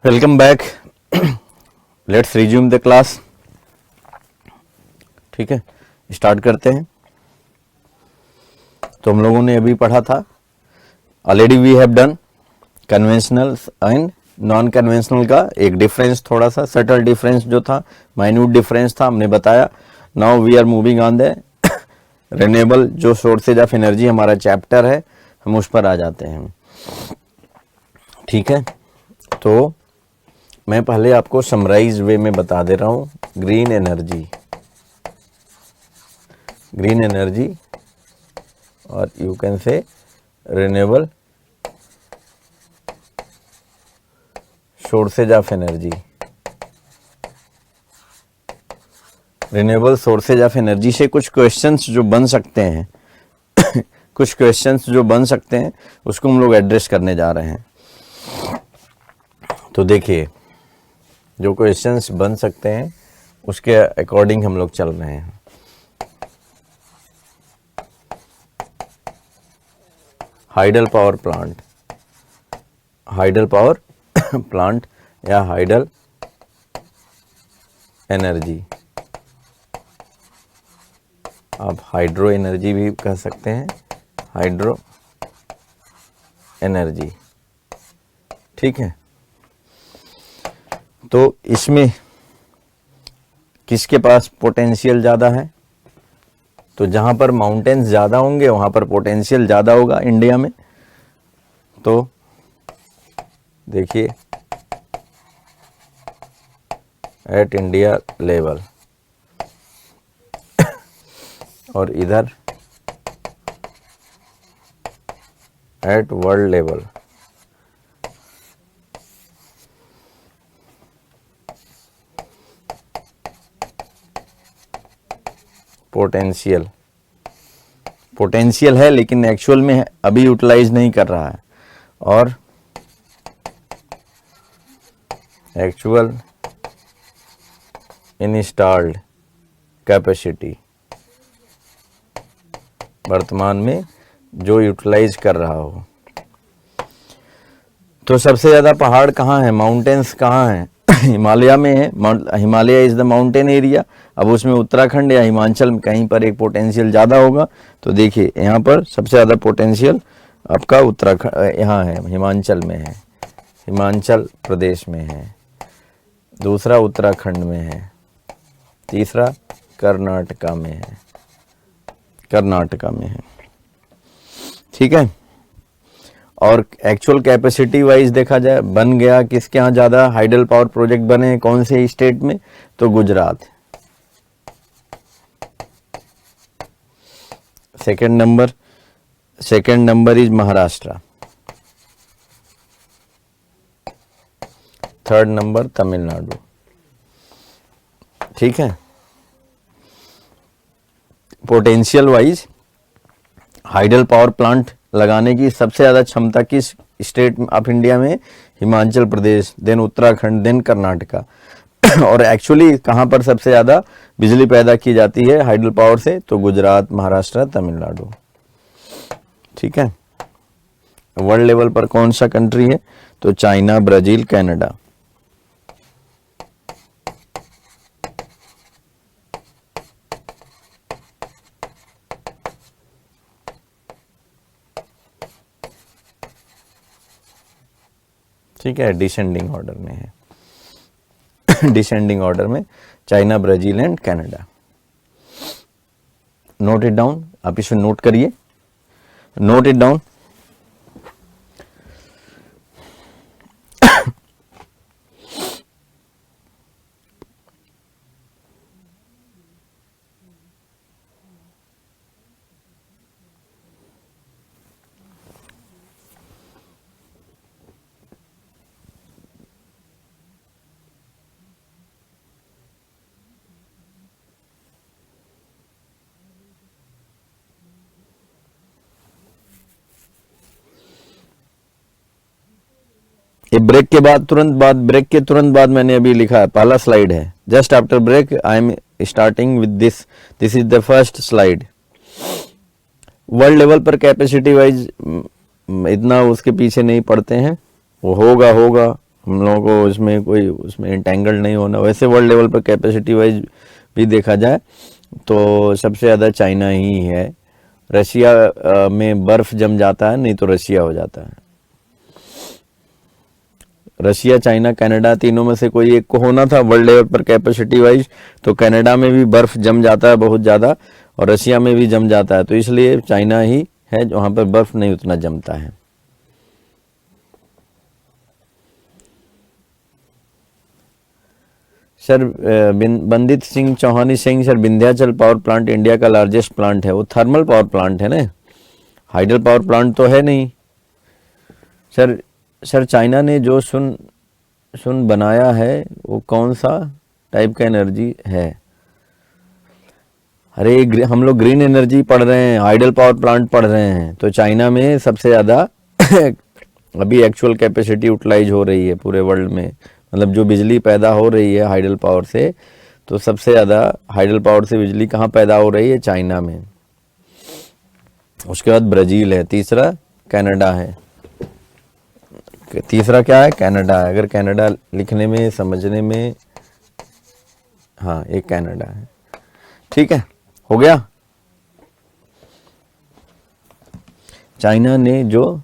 Welcome back. Let's resume the class. ठीक है, start करते हैं। तो हम लोगों ने अभी पढ़ा था, already we have done conventional and non conventional का एक डिफरेंस, थोड़ा सा सटल डिफरेंस जो था, माइन्यूट डिफरेंस था, हमने बताया। Now we are moving on the renewable, जो सोर्सेज ऑफ एनर्जी हमारा चैप्टर है, हम उस पर आ जाते हैं। ठीक है, तो मैं पहले आपको समराइज वे में बता दे रहा हूं। ग्रीन एनर्जी और यू कैन से renewable sources of energy. Renewable sources of energy से कुछ क्वेश्चंस जो बन सकते हैं कुछ क्वेश्चंस जो बन सकते हैं उसको हम लोग एड्रेस करने जा रहे हैं। तो देखिए, जो क्वेश्चंस बन सकते हैं उसके अकॉर्डिंग हम लोग चल रहे हैं। हाइडल पावर प्लांट या हाइडल एनर्जी, आप हाइड्रो एनर्जी भी कह सकते हैं, हाइड्रो एनर्जी। ठीक है, तो इसमें किसके पास पोटेंशियल ज़्यादा है? तो जहाँ पर माउंटेन्स ज़्यादा होंगे वहाँ पर पोटेंशियल ज़्यादा होगा इंडिया में। तो देखिए, एट इंडिया लेवल और इधर एट वर्ल्ड लेवल। पोटेंशियल है लेकिन एक्चुअल में अभी यूटिलाइज नहीं कर रहा है, और एक्चुअल इंस्टॉल्ड कैपेसिटी वर्तमान में जो यूटिलाइज कर रहा हो। तो सबसे ज़्यादा पहाड़ कहाँ है, माउंटेन्स कहाँ हैं? हिमालय में है। Himalaya is the mountain area. अब उसमें उत्तराखंड या हिमाचल में कहीं पर एक पोटेंशियल ज़्यादा होगा। तो देखिए, यहाँ पर सबसे ज़्यादा पोटेंशियल आपका उत्तराखंड यहाँ है, हिमाचल में है, हिमाचल प्रदेश में है। दूसरा उत्तराखंड में है। तीसरा कर्नाटका में है। ठीक है, और एक्चुअल कैपेसिटी वाइज देखा जाए, बन गया किसके यहाँ ज़्यादा हाइडल पावर प्रोजेक्ट बने, कौन से स्टेट में? तो Gujarat. Second number is Maharashtra. Third number Tamil Nadu. ठीक है, potential wise hydel power plant लगाने की सबसे ज़्यादा क्षमता किस स्टेट ऑफ इंडिया में? Himachal Pradesh, then Uttarakhand, then Karnataka. और एक्चुअली कहाँ पर सबसे ज़्यादा बिजली पैदा की जाती है हाइडल पावर से? तो गुजरात, महाराष्ट्र, तमिलनाडु। ठीक है, वर्ल्ड लेवल पर कौन सा कंट्री है? तो चाइना, ब्राज़ील, कनाडा। ठीक है, डिसेंडिंग ऑर्डर में है। डिसेंडिंग ऑर्डर में China, Brazil and Canada. Note it down, आप इसे नोट करिए, नोट इट डाउन। ये ब्रेक के बाद ब्रेक के तुरंत बाद मैंने अभी लिखा है, पहला स्लाइड है। Just after break I am starting with this is the first slide. World level पर कैपेसिटी वाइज इतना उसके पीछे नहीं पड़ते हैं, वो होगा हम लोगों को इसमें कोई उसमें इंटेंगल्ड नहीं होना। वैसे वर्ल्ड लेवल पर कैपेसिटी वाइज भी देखा जाए तो सबसे ज़्यादा चाइना ही है। रशिया में बर्फ जम जाता है, नहीं तो रशिया हो जाता है। रशिया, चाइना, कनाडा, तीनों में से कोई एक को होना था वर्ल्ड लेवल पर कैपेसिटी वाइज, तो कनाडा में भी बर्फ जम जाता है बहुत ज़्यादा और रशिया में भी जम जाता है, तो इसलिए चाइना ही है जहाँ पर बर्फ नहीं उतना जमता है। सर बंदित सिंह चौहानी Singh, sir Vindhyachal power plant India का लार्जेस्ट प्लांट है, वो थर्मल पावर प्लांट है ना, हाइडल पावर प्लांट तो है नहीं। सर चाइना ने जो सुन सुन बनाया है वो कौन सा टाइप का एनर्जी है? अरे हम लोग ग्रीन एनर्जी पढ़ रहे हैं, हाइडल पावर प्लांट पढ़ रहे हैं। तो चाइना में सबसे ज़्यादा अभी एक्चुअल कैपेसिटी यूटिलाइज हो रही है पूरे वर्ल्ड में, मतलब जो बिजली पैदा हो रही है हाइडल पावर से, तो सबसे ज़्यादा हाइडल पावर से बिजली कहाँ पैदा हो रही है? चाइना में। उसके बाद ब्राज़ील है, तीसरा कनाडा है। तीसरा क्या है? कनाडा है। अगर कनाडा लिखने में समझने में, हाँ एक कनाडा है। ठीक है, हो गया। चाइना ने जो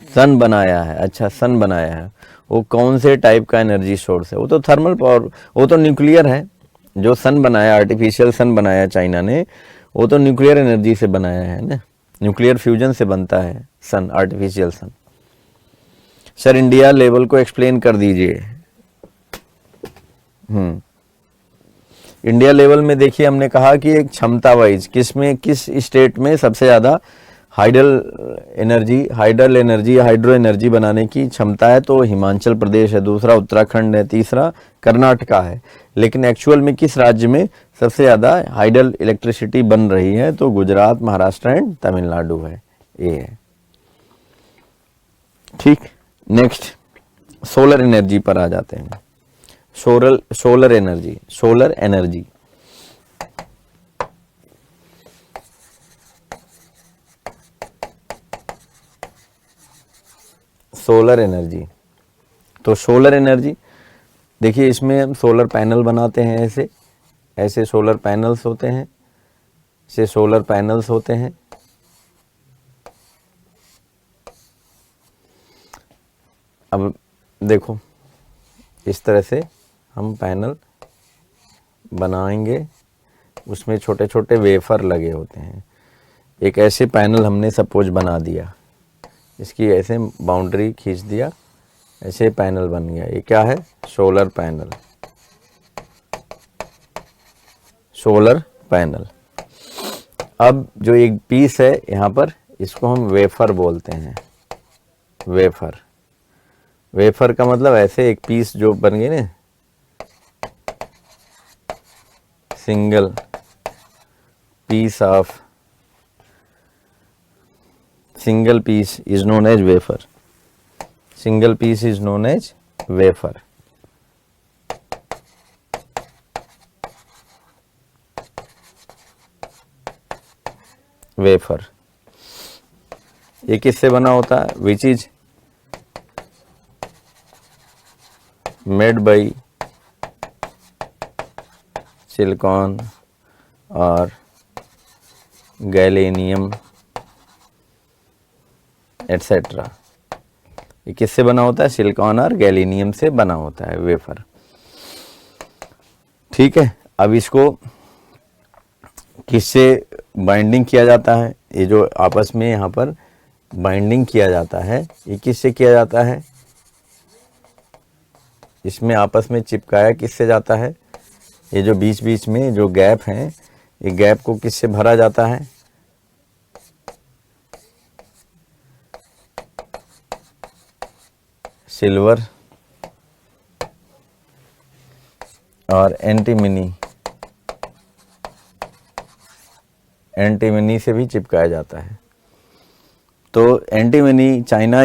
सन बनाया है, अच्छा सन बनाया है, वो कौन से टाइप का एनर्जी सोर्स है? वो तो थर्मल पावर, वो तो न्यूक्लियर है। जो सन बनाया, आर्टिफिशियल सन बनाया चाइना ने, वो तो न्यूक्लियर एनर्जी से बनाया है ना, न्यूक्लियर फ्यूजन से बनता है sun, artificial sun. Sir India level को एक्सप्लेन कर दीजिए। इंडिया लेवल में देखिए, हमने कहा कि एक क्षमता वाइज किस स्टेट में सबसे ज़्यादा हाइडल एनर्जी हाइड्रो एनर्जी बनाने की क्षमता है, तो हिमाचल प्रदेश है, दूसरा उत्तराखंड है, तीसरा कर्नाटका है। लेकिन एक्चुअल में किस राज्य में सबसे ज़्यादा हाइडल इलेक्ट्रिसिटी बन रही है? तो गुजरात, महाराष्ट्र एंड तमिलनाडु है, ये है। ठीक, नेक्स्ट सोलर एनर्जी पर आ जाते हैं। Solar energy solar energy. तो सोलर एनर्जी देखिए, इसमें हम सोलर पैनल बनाते हैं, ऐसे सोलर पैनल्स होते हैं, ऐसे सोलर पैनल्स होते हैं। अब देखो, इस तरह से हम पैनल बनाएंगे, उसमें छोटे छोटे वेफर लगे होते हैं। एक ऐसे पैनल हमने सपोज बना दिया, इसकी ऐसे बाउंड्री खींच दिया, ऐसे पैनल बन गया। ये क्या है? Solar panel. Solar panel. अब जो एक पीस है यहाँ पर, इसको हम वेफर बोलते हैं। वेफर का मतलब ऐसे एक पीस जो बन गई ना, single piece is known as wafer. Single piece is known as wafer. ये किससे बना होता है? Which is made by silicon और गैलेनियम एटसेट्रा। ये किससे बना होता है? सिलिकॉन और गैलेनियम से बना होता है वेफर। ठीक है, अब इसको किससे बाइंडिंग किया जाता है? ये जो आपस में यहाँ पर बाइंडिंग किया जाता है, ये किससे किया जाता है? इसमें आपस में चिपकाया किससे जाता है? ये जो बीच बीच में जो गैप हैं, ये गैप को किससे भरा जाता है? सिल्वर और एंटीमनी से भी चिपकाया जाता है। तो एंटीमनी चाइना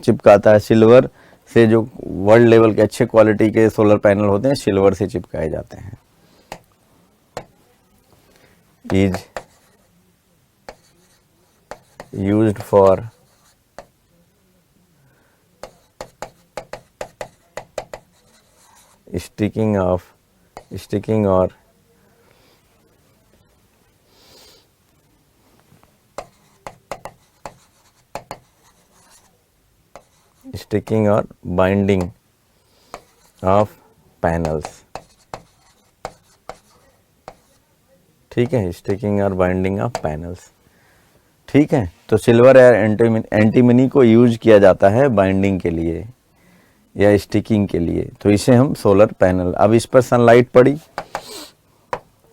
चिपकाता है, सिल्वर से जो वर्ल्ड लेवल के अच्छे क्वालिटी के सोलर पैनल होते हैं, सिल्वर से चिपकाए जाते हैं। Is used for sticking of, sticking और स्टिकिंग और बाइंडिंग ऑफ पैनल्स, ठीक है, स्टिकिंग और बाइंडिंग ऑफ पैनल्स, ठीक है। तो सिल्वर या एंटीमनी को यूज किया जाता है बाइंडिंग के लिए या स्टिकिंग के लिए, तो इसे हम सोलर पैनल। अब इस पर सनलाइट पड़ी,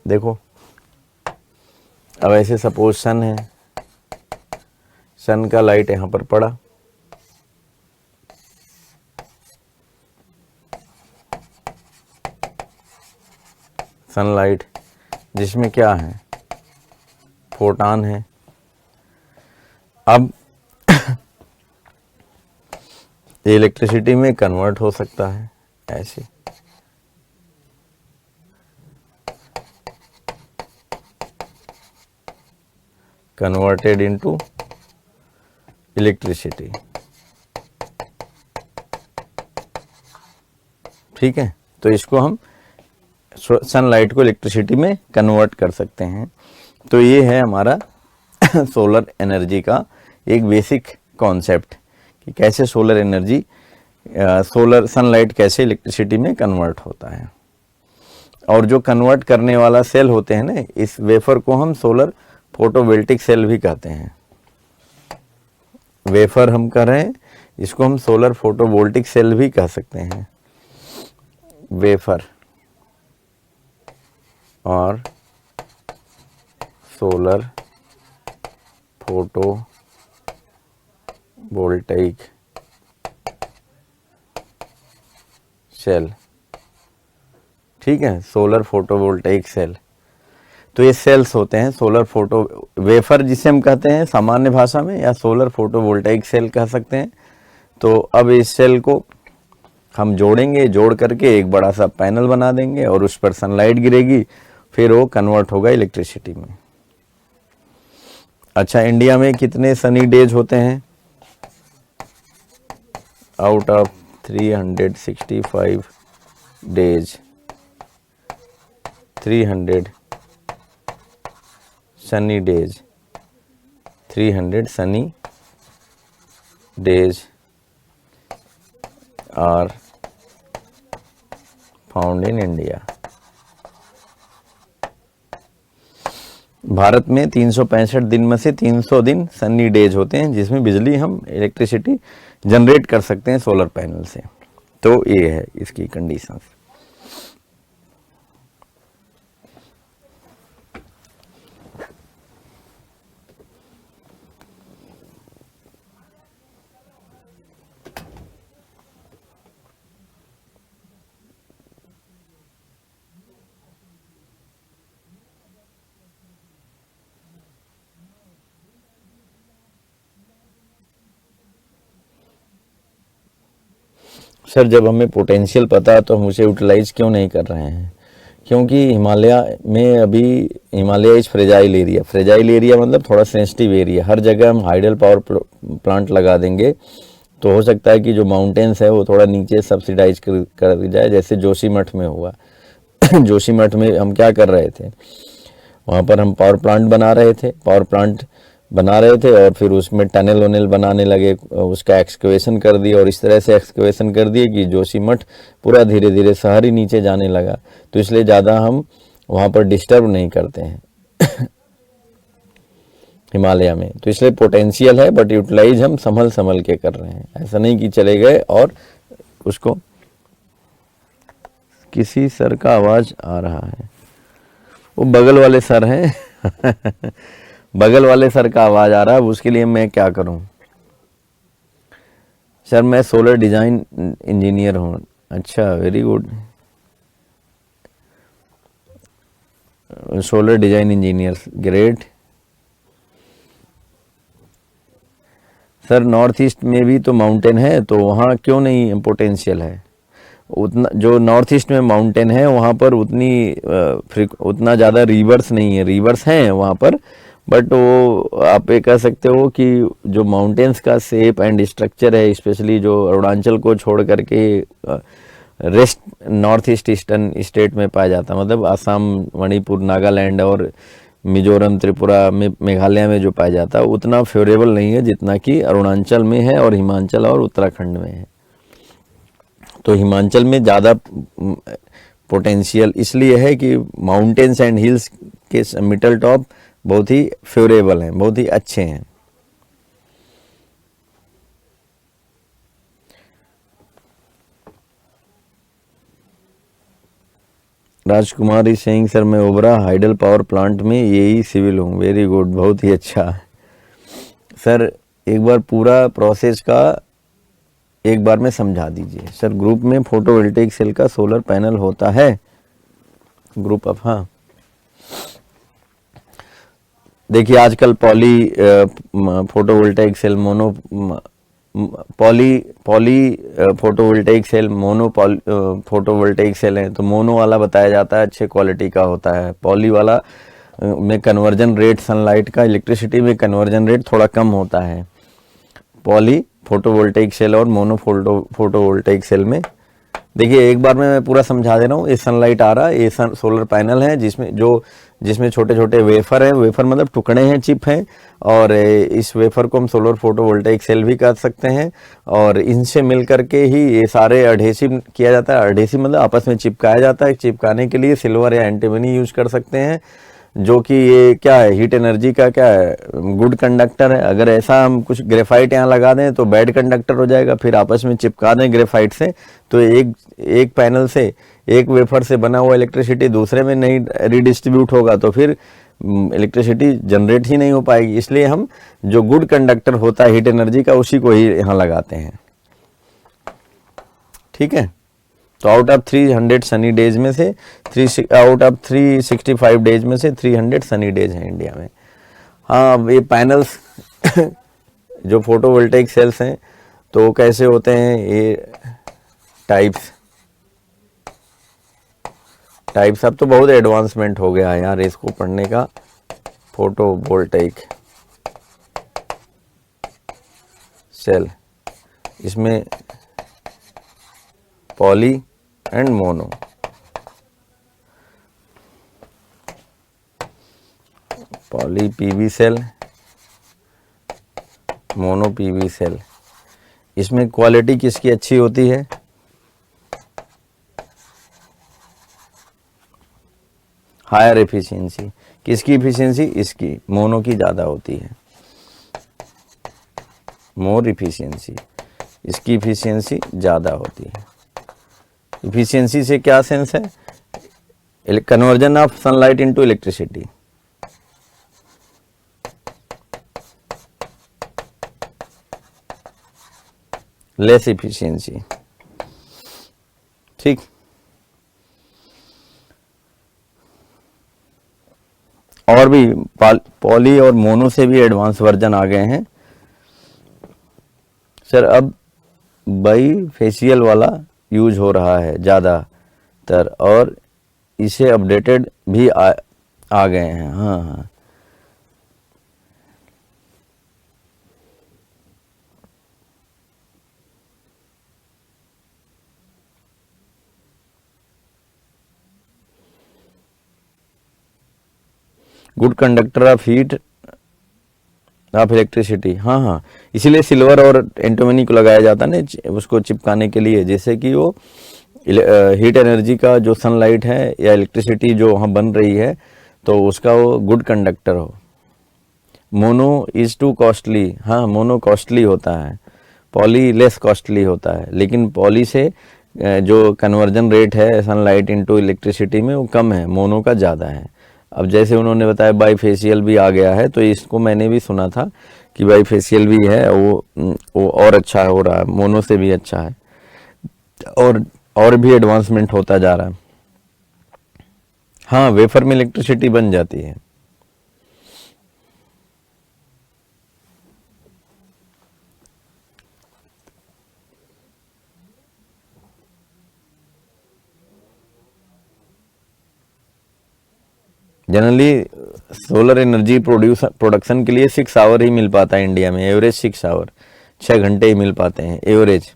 देखो, अब ऐसे सपोज सन है, सन का लाइट यहाँ पर पड़ा, सनलाइट जिसमें क्या है, फोटॉन है। अब ये इलेक्ट्रिसिटी में कन्वर्ट हो सकता है ऐसे, कन्वर्टेड इनटू इलेक्ट्रिसिटी, ठीक है। तो इसको हम सनलाइट को इलेक्ट्रिसिटी में कन्वर्ट कर सकते हैं। तो ये है हमारा सोलर एनर्जी का एक बेसिक कॉन्सेप्ट कि कैसे सोलर एनर्जी, सोलर सनलाइट कैसे इलेक्ट्रिसिटी में कन्वर्ट होता है। और जो कन्वर्ट करने वाला सेल होते हैं ना, इस वेफर को हम सोलर फोटोवोल्टिक सेल भी कहते हैं। वेफर हम कह रहे हैं, इसको हम सोलर फोटोवोल्टिक सेल भी कह सकते हैं। वेफर और सोलर फोटोवोल्टिक सेल, ठीक है, सोलर फोटोवोल्टिक सेल। तो ये सेल्स होते हैं सोलर फोटो, वेफर जिसे हम कहते हैं सामान्य भाषा में, या सोलर फोटोवोल्टिक सेल कह सकते हैं। तो अब इस सेल को हम जोड़ेंगे, जोड़ करके एक बड़ा सा पैनल बना देंगे और उस पर सनलाइट गिरेगी, फिर वो कन्वर्ट होगा इलेक्ट्रिसिटी में। अच्छा, इंडिया में कितने सनी डेज होते हैं? Out of 365 days 300 sunny days, 300 sunny days are found in India. Bharat में 365 दिन में से 300 दिन सनी डेज होते हैं जिसमें बिजली हम इलेक्ट्रिसिटी जनरेट कर सकते हैं सोलर पैनल से। तो ये है इसकी कंडीशंस। सर, जब हमें पोटेंशियल पता है तो हम उसे यूटिलाइज क्यों नहीं कर रहे हैं? क्योंकि हिमालय में अभी Himalaya is fragile area, fragile area मतलब थोड़ा सेंसिटिव एरिया। हर जगह हम हाइडल पावर प्लांट लगा देंगे तो हो सकता है कि जो माउंटेन्स है वो थोड़ा नीचे सब्सिडाइज कर जाए, जैसे जोशीमठ में हुआ। जोशीमठ में हम क्या कर रहे थे, वहाँ पर हम पावर प्लांट बना रहे थे और फिर उसमें टनल वनल बनाने लगे, उसका एक्सकवेशन कर दिया और इस तरह से एक्सकवेशन कर दिए कि जोशीमठ पूरा धीरे धीरे शहर ही नीचे जाने लगा। तो इसलिए ज़्यादा हम वहाँ पर डिस्टर्ब नहीं करते हैं हिमालय में। तो इसलिए पोटेंशियल है, बट यूटिलाइज हम संभल के कर रहे हैं। ऐसा नहीं कि चले गए और उसको। किसी सर का आवाज़ आ रहा है, वो बगल वाले सर हैं बगल वाले सर का आवाज आ रहा है, उसके लिए मैं क्या करूं? सर, मैं सोलर डिजाइन इंजीनियर हूं। अच्छा, very good, solar design engineer, great. Sir, north east में भी तो माउंटेन है, तो वहाँ क्यों नहीं पोटेंशियल है? उतना जो नॉर्थ ईस्ट में माउंटेन है वहाँ पर उतना ज़्यादा रिवर्स नहीं है। रिवर्स हैं वहाँ पर, बट वो आप ये कह सकते हो कि जो माउंटेन्स का शेप एंड स्ट्रक्चर है, स्पेशली जो अरुणाचल को छोड़ करके रेस्ट नॉर्थ ईस्टर्न स्टेट में पाया जाता है, मतलब असम, मणिपुर, नागालैंड और मिजोरम, त्रिपुरा में, मेघालय में जो पाया जाता है उतना फेवरेबल नहीं है जितना कि अरुणाचल में है और हिमाचल और उत्तराखंड में है। तो हिमाचल में ज़्यादा पोटेंशियल इसलिए है कि माउंटेन्स एंड हिल्स के मिडल टॉप बहुत ही फेवरेबल हैं, बहुत ही अच्छे हैं। राजकुमार इज सेइंग सर मैं ओबरा हाइडल पावर प्लांट में यही सिविल हूँ। वेरी गुड, बहुत ही अच्छा सर। एक बार पूरा प्रोसेस का एक बार में समझा दीजिए सर। ग्रुप में फोटोवोल्टेइक सेल का सोलर पैनल होता है, ग्रुप ऑफ, हाँ देखिए आजकल poly photovoltaic cell, mono poly photovoltaic cell, mono photovoltaic cell है। तो मोनो वाला बताया जाता है अच्छे क्वालिटी का होता है, पॉली वाला में कन्वर्जन रेट सनलाइट का इलेक्ट्रिसिटी में कन्वर्जन रेट थोड़ा कम होता है पॉली फोटोवोल्टेइक सेल और मोनो फोटोवोल्टेइक सेल में। देखिए एक बार में मैं पूरा समझा दे रहा हूँ। ये सनलाइट आ रहा है, ये सोलर पैनल है जिसमें छोटे छोटे वेफर हैं, वेफर मतलब टुकड़े हैं, चिप हैं, और इस वेफर को हम सोलर फोटोवोल्टेइक सेल भी कर सकते हैं। और इनसे मिल करके ही ये सारे एडहेसिव किया जाता है। एडहेसिव मतलब आपस में चिपकाया जाता है। चिपकाने के लिए सिल्वर या एंटीमनी यूज कर सकते हैं, जो कि ये क्या है, हीट एनर्जी का क्या है, गुड कंडक्टर है। अगर ऐसा हम कुछ ग्रेफाइट यहाँ लगा दें तो बैड कंडक्टर हो जाएगा। फिर आपस में चिपका दें ग्रेफाइट से तो एक पैनल से, एक वेफर से बना हुआ इलेक्ट्रिसिटी दूसरे में नहीं रिडिस्ट्रीब्यूट होगा, तो फिर इलेक्ट्रिसिटी जनरेट ही नहीं हो पाएगी। इसलिए हम जो गुड कंडक्टर होता है हीट एनर्जी का, उसी को ही यहाँ लगाते हैं। ठीक है, तो आउट ऑफ 300 सनी डेज में से आउट ऑफ 365 डेज में से 300 सनी डेज हैं इंडिया में। हाँ, ये पैनल्स जो फोटोवोल्टेइक सेल्स हैं तो कैसे होते हैं, ये टाइप्स अब तो बहुत एडवांसमेंट हो गया है यार इसको पढ़ने का। फोटोवोल्टेइक सेल, इसमें poly and mono, poly PV cell, mono PV cell. इसमें क्वालिटी किसकी अच्छी होती है, हायर एफिशिएंसी। किसकी एफिशिएंसी, इसकी, मोनो की ज़्यादा होती है, मोर एफिशिएंसी। इसकी एफिशिएंसी ज़्यादा होती है। एफिशिएंसी से क्या सेंस है, conversion of sunlight into electricity. Less efficiency, ठीक। और भी पॉली और मोनो से भी एडवांस वर्जन आ गए हैं सर। अब बाई फेशियल वाला यूज हो रहा है ज़्यादातर, और इसे अपडेटेड भी आ गए हैं। हाँ हाँ, good conductor of heat of electricity. हाँ हाँ, इसीलिए सिल्वर और एंटीमनी को लगाया जाता है ना उसको चिपकाने के लिए, जैसे कि वो हीट एनर्जी का जो सनलाइट है या इलेक्ट्रिसिटी जो वहाँ बन रही है तो उसका वो गुड कंडक्टर हो। मोनो इज़ टू कॉस्टली, हाँ मोनो कॉस्टली होता है, पॉली लेस कॉस्टली होता है। लेकिन पॉली से जो कन्वर्जन रेट है सनलाइट इनटू इलेक्ट्रिसिटी में वो कम है, मोनो का ज़्यादा है। अब जैसे उन्होंने बताया बाईफेशियल भी आ गया है, तो इसको मैंने भी सुना था कि बाईफेशियल भी है, वो और अच्छा हो रहा है, मोनो से भी अच्छा है, और भी एडवांसमेंट होता जा रहा है। हाँ, वेफर में इलेक्ट्रिसिटी बन जाती है। जनरली सोलर एनर्जी प्रोडक्शन के लिए 6 आवर ही मिल पाता है इंडिया में, एवरेज 6 आवर, 6 घंटे ही मिल पाते हैं average.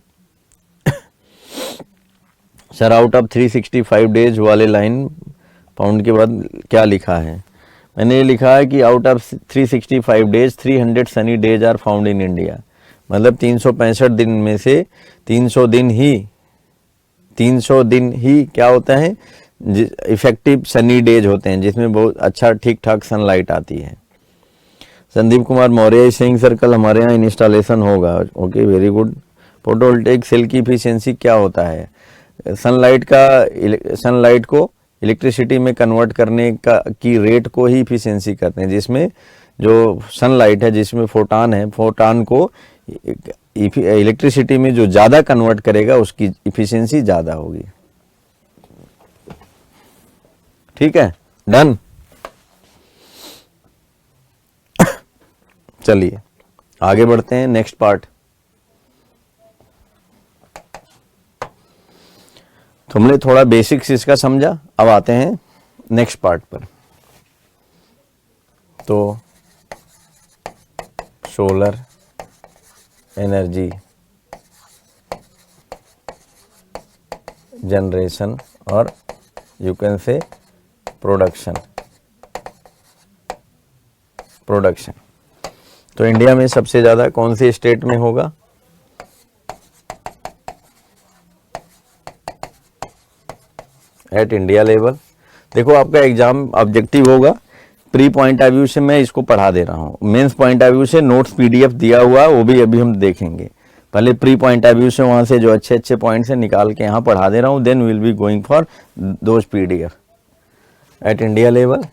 Sir out of 365 days वाले लाइन पाउंड के बाद क्या लिखा है? मैंने ये लिखा है कि out of 365 days 300 sunny days are found in India. मतलब 365 दिन में से 300 दिन ही क्या होता है, इफेक्टिव सनी डेज होते हैं जिसमें बहुत अच्छा ठीक ठाक सनलाइट आती है। संदीप कुमार मौर्य सिंह सर कल हमारे यहाँ इंस्टॉलेशन होगा। Okay, very good. Photovoltaic cell की इफिशियंसी क्या होता है? सनलाइट को इलेक्ट्रिसिटी में कन्वर्ट करने का की रेट को ही इफिशियंसी कहते हैं, जिसमें जो सनलाइट है जिसमें फोटान है, फोटान को इलेक्ट्रिसिटी में जो ज़्यादा कन्वर्ट करेगा उसकी इफिशियंसी ज़्यादा होगी। ठीक है, डन। चलिए आगे बढ़ते हैं, नेक्स्ट पार्ट। तुमने थोड़ा बेसिक्स इसका समझा, अब आते हैं नेक्स्ट पार्ट पर। तो सोलर एनर्जी जनरेशन और यू कैन से प्रोडक्शन। तो इंडिया में सबसे ज़्यादा कौन सी स्टेट में होगा? At India level. देखो आपका एग्जाम ऑब्जेक्टिव होगा, प्री पॉइंट ऑफ व्यू से मैं इसको पढ़ा दे रहा हूँ, मेंस पॉइंट ऑफ व्यू से नोट्स पीडीएफ दिया हुआ वो भी अभी हम देखेंगे। पहले प्री पॉइंट ऑफ व्यू से वहाँ से जो अच्छे अच्छे पॉइंट्स हैं निकाल के यहाँ पढ़ा दे रहा हूँ, then will be going for those PDF at India level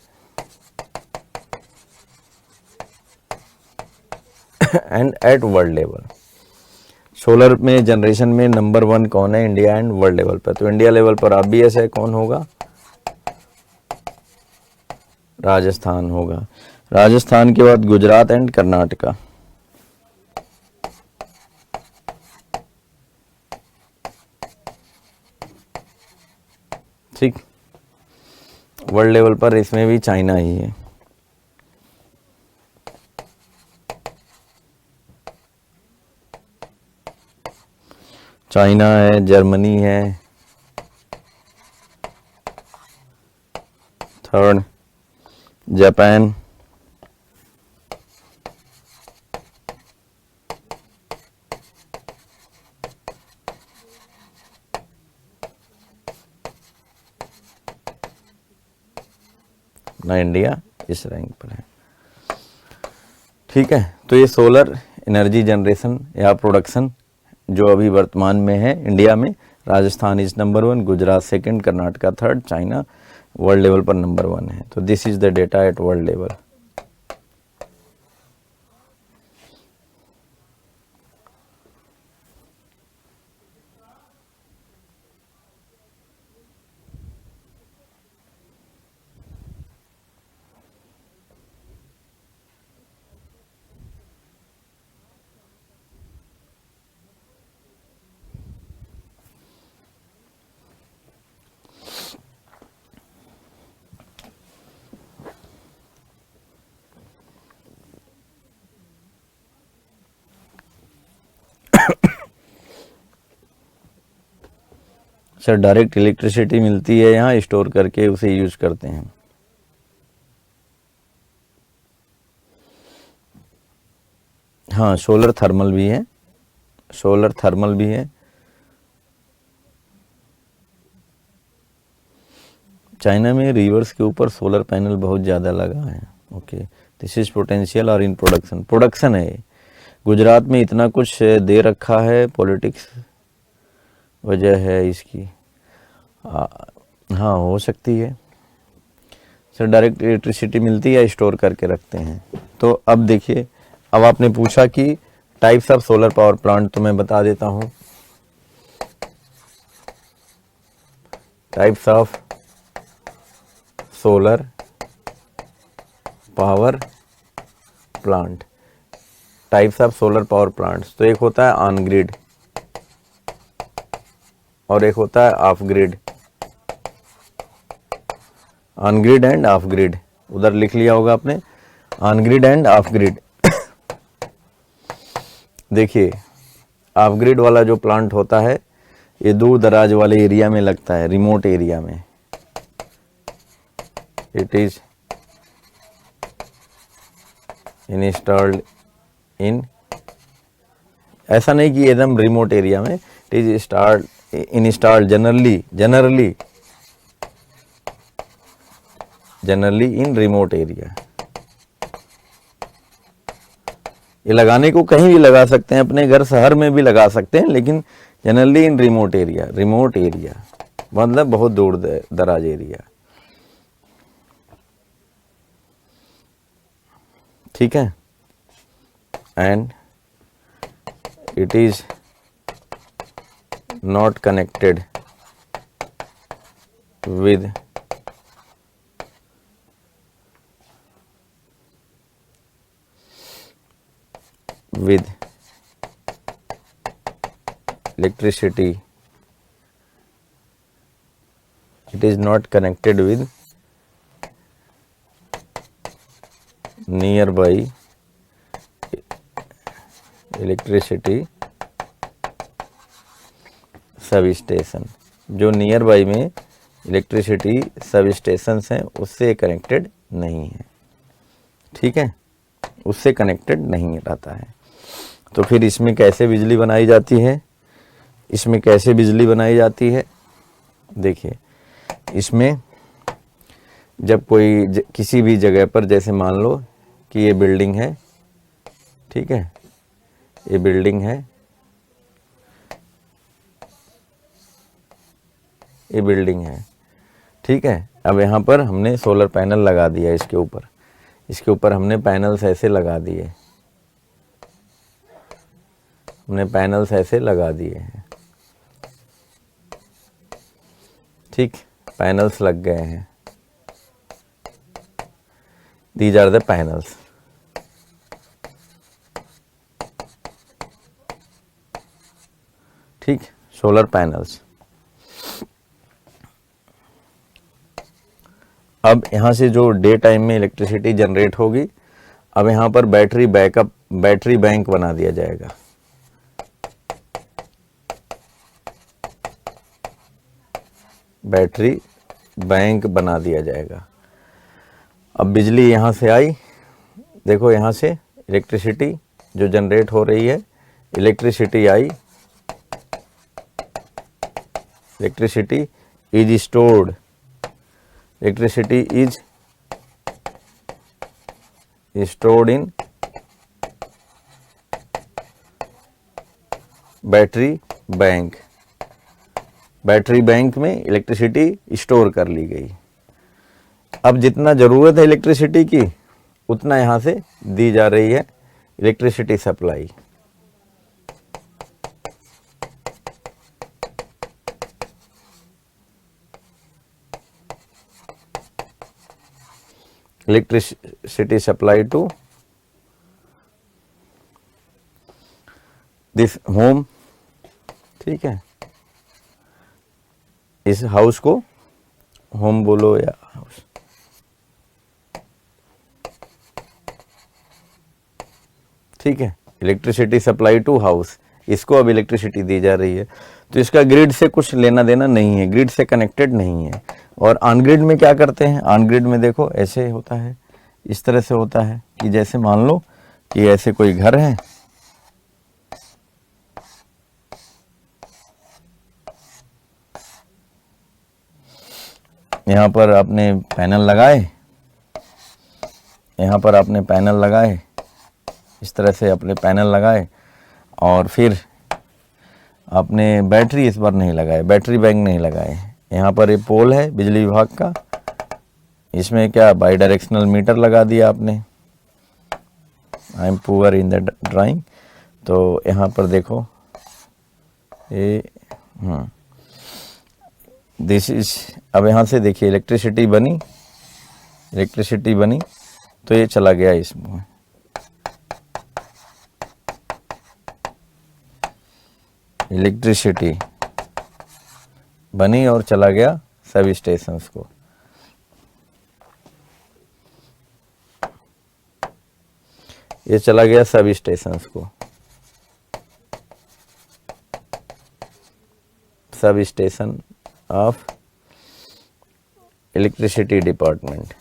and at world level. Solar में जनरेशन में नंबर 1 कौन है इंडिया एंड वर्ल्ड लेवल पर? तो इंडिया लेवल पर ऑब्वियस है, कौन होगा? राजस्थान होगा। राजस्थान के बाद गुजरात एंड कर्नाटका। ठीक, वर्ल्ड लेवल पर इसमें भी चाइना ही है। चाइना है, जर्मनी है, थर्ड जापान, ना इंडिया इस रैंक पर है। ठीक है, तो ये सोलर एनर्जी जनरेशन या प्रोडक्शन जो अभी वर्तमान में है इंडिया में, Rajasthan is number 1, Gujarat second, Karnataka third, China world level पर नंबर 1 है। तो this is the data eight world level. Sir direct electricity मिलती है यहाँ, स्टोर करके उसे यूज करते हैं। हाँ, सोलर थर्मल भी है, सोलर थर्मल भी है। चाइना में रिवर्स के ऊपर सोलर पैनल बहुत ज़्यादा लगा है। ओके, दिस इज पोटेंशियल और इन प्रोडक्शन है। गुजरात में इतना कुछ दे रखा है, पॉलिटिक्स वजह है इसकी। हाँ, हो सकती है। सर डायरेक्ट इलेक्ट्रिसिटी मिलती है या स्टोर करके रखते हैं? तो अब देखिए, अब आपने पूछा कि types of solar power plant, तो मैं बता देता हूँ। Types of solar power plant, types of solar power plants. तो एक होता है ऑन ग्रिड और एक होता है of grid. On grid end of grid, उधर लिख लिया होगा आपने, on grid end of grid. देखिए, ऑफ ग्रिड वाला जो प्लांट होता है ये दूर दराज वाले एरिया में लगता है, रिमोट एरिया में। इट इज इंस्टॉल्ड इन, ऐसा नहीं कि एकदम रिमोट एरिया में, it is installed generally in remote area. ये लगाने को कहीं भी लगा सकते हैं, अपने घर शहर में भी लगा सकते हैं, लेकिन जनरली इन रिमोट एरिया मतलब बहुत दूर दराज एरिया। ठीक है। And it is not connected with electricity, it is not connected with nearby electricity sub station. जो नियर बाई में इलेक्ट्रिसिटी सब स्टेशन हैं उससे कनेक्टेड नहीं है। ठीक है, उससे कनेक्टेड नहीं रहता है। तो फिर इसमें कैसे बिजली बनाई जाती है, इसमें कैसे बिजली बनाई जाती है, देखिए इसमें जब कोई किसी भी जगह पर, जैसे मान लो कि ये बिल्डिंग है, ठीक है, ये बिल्डिंग है, ये बिल्डिंग है, ठीक है। अब यहाँ पर हमने सोलर पैनल लगा दिया, इसके ऊपर हमने पैनल्स ऐसे लगा दिए, हमने पैनल्स ऐसे लगा दिए हैं, ठीक, पैनल्स लग गए हैं। These are the panels. ठीक, सोलर पैनल्स। अब यहाँ से जो डे टाइम में इलेक्ट्रिसिटी जनरेट होगी, अब यहाँ पर बैटरी बैंक बना दिया जाएगा। बैटरी बैंक बना दिया जाएगा। अब बिजली यहाँ से आई, देखो यहाँ से इलेक्ट्रिसिटी जो जनरेट हो रही है, electricity I, electricity is stored, electricity is stored in battery bank. Battery bank में इलेक्ट्रिसिटी स्टोर कर ली गई। अब जितना ज़रूरत है इलेक्ट्रिसिटी की, उतना यहाँ से दी जा रही है electricity supply. Electricity supply to this home, ठीक है, इस हाउस को होम बोलो या हाउस, ठीक है। इलेक्ट्रिसिटी सप्लाई टू हाउस, इसको अब इलेक्ट्रिसिटी दी जा रही है, तो इसका ग्रिड से कुछ लेना देना नहीं है, ग्रिड से कनेक्टेड नहीं है। और ऑन ग्रिड में क्या करते हैं, ऑन ग्रिड में देखो ऐसे होता है, इस तरह से होता है कि जैसे मान लो कि ऐसे कोई घर है, यहाँ पर आपने पैनल लगाए, यहाँ पर आपने पैनल लगाए, इस तरह से अपने पैनल लगाए, और फिर आपने बैटरी इस बार नहीं लगाए, बैटरी बैंक नहीं लगाए। यहाँ पर ये पोल है बिजली विभाग का, इसमें क्या बाई डायरेक्शनल मीटर लगा दिया आपने। I am poor in the drawing, तो यहाँ पर देखो ये दिस इज, अब यहाँ से देखिए इलेक्ट्रिसिटी बनी, तो ये चला गया इसमें, इलेक्ट्रिसिटी बनी और चला गया सब स्टेशंस को। ये चला गया सब स्टेशंस को, sub station of electricity department,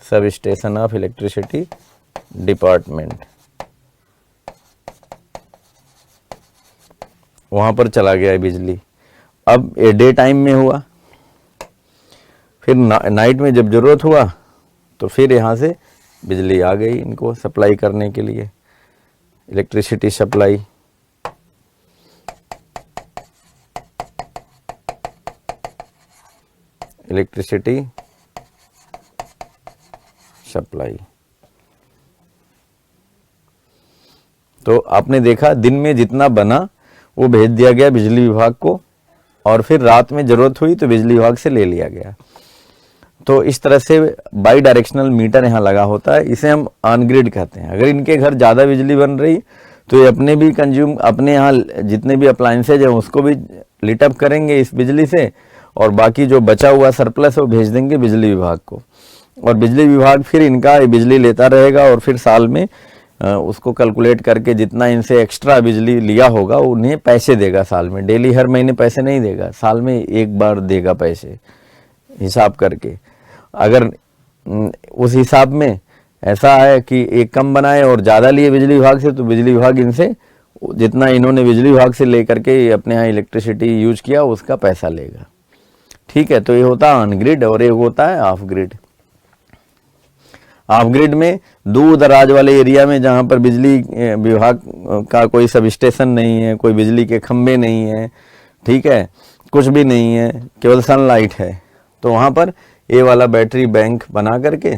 sub station of electricity department, वहां पर चला गया है बिजली। अब ये डे टाइम में हुआ, फिर नाइट में जब जरूरत हुआ तो फिर यहाँ से बिजली आ गई इनको सप्लाई करने के लिए, इलेक्ट्रिसिटी सप्लाई। Electricity supply. तो आपने देखा दिन में जितना बना वो भेज दिया गया बिजली विभाग को, और फिर रात में जरूरत हुई तो बिजली विभाग से ले लिया गया। तो इस तरह से बाई डायरेक्शनल मीटर यहाँ लगा होता है, इसे हम ऑन ग्रिड कहते हैं। अगर इनके घर ज़्यादा बिजली बन रही तो ये अपने भी अपने यहाँ जितने भी अप्लायंसेज हैं उसको भी लिटअप करेंगे इस बिजली से, और बाकी जो बचा हुआ सरप्लस वो भेज देंगे बिजली विभाग को, और बिजली विभाग फिर इनका बिजली लेता रहेगा, और फिर साल में उसको कैलकुलेट करके जितना इनसे एक्स्ट्रा बिजली लिया होगा उन्हें पैसे देगा साल में। डेली हर महीने पैसे नहीं देगा, साल में एक बार देगा पैसे हिसाब करके। अगर उस हिसाब में ऐसा है कि एक कम बनाए और ज़्यादा लिए बिजली विभाग से, तो बिजली विभाग इनसे जितना इन्होंने बिजली विभाग से लेकर के अपने यहाँ इलेक्ट्रिसिटी यूज किया उसका पैसा लेगा। ठीक है, तो ये होता है ऑन ग्रिड और एक होता है ऑफ ग्रिड। ऑफ ग्रिड में दूर दराज वाले एरिया में जहाँ पर बिजली विभाग का कोई सब स्टेशन नहीं है, कोई बिजली के खंभे नहीं है, ठीक है, कुछ भी नहीं है, केवल सनलाइट है, तो वहाँ पर ये वाला बैटरी बैंक बना करके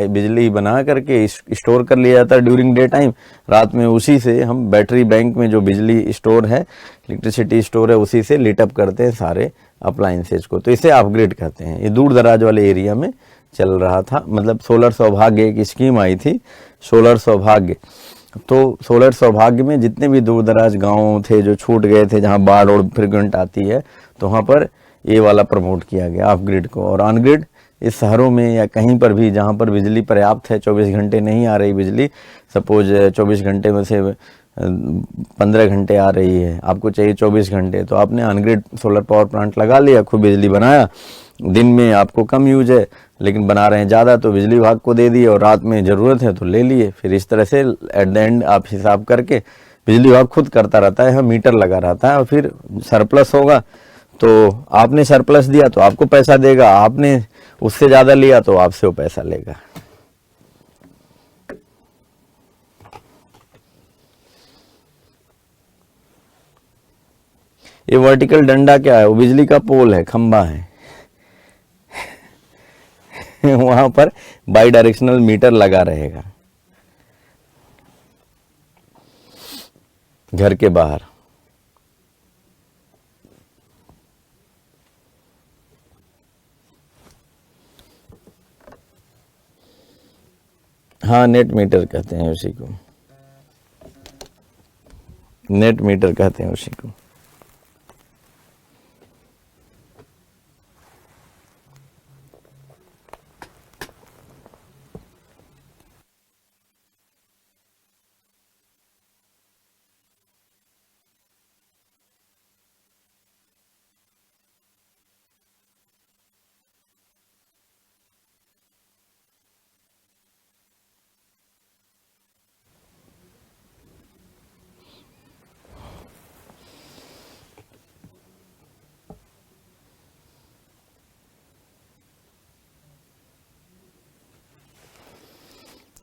बिजली बना करके स्टोर कर लिया जाता है ड्यूरिंग डे टाइम। रात में उसी से हम बैटरी बैंक में जो बिजली स्टोर है, इलेक्ट्रिसिटी स्टोर है, उसी से लिटअप करते हैं सारे अप्लायंसेज को। तो इसे ऑफ ग्रिड कहते हैं। ये दूर दराज वाले एरिया में चल रहा था, मतलब सोलर सौभाग्य एक स्कीम आई थी, सोलर सौभाग्य। तो सोलर सौभाग्य में जितने भी दूर दराज गाँव थे जो छूट गए थे, जहाँ बाढ़ और फ्रिक्वेंट आती है, तो वहाँ पर ये वाला प्रमोट किया गया ऑफ ग्रिड को। और ऑन ग्रिड इस शहरों में या कहीं पर भी जहाँ पर बिजली पर्याप्त है, 24 घंटे नहीं आ रही बिजली, सपोज 24 घंटे में से 15 घंटे आ रही है, आपको चाहिए 24 घंटे, तो आपने on grid solar power plant लगा लिया, खूब बिजली बनाया, दिन में आपको कम यूज है लेकिन बना रहे हैं ज़्यादा, तो बिजली विभाग को दे दिए, और रात में ज़रूरत है तो ले लिए। फिर इस तरह से एट द एंड आप हिसाब करके बिजली विभाग खुद करता रहता है, मीटर लगा रहता है, और फिर सरप्लस होगा तो आपने सरप्लस दिया तो आपको पैसा देगा, आपने उससे ज़्यादा लिया तो आपसे वो पैसा लेगा। ये वर्टिकल डंडा क्या है? वो बिजली का पोल है, खंबा है वहां पर बाई डायरेक्शनल मीटर लगा रहेगा घर के बाहर। हाँ, नेट मीटर कहते हैं उसी को, नेट मीटर कहते हैं उसी को।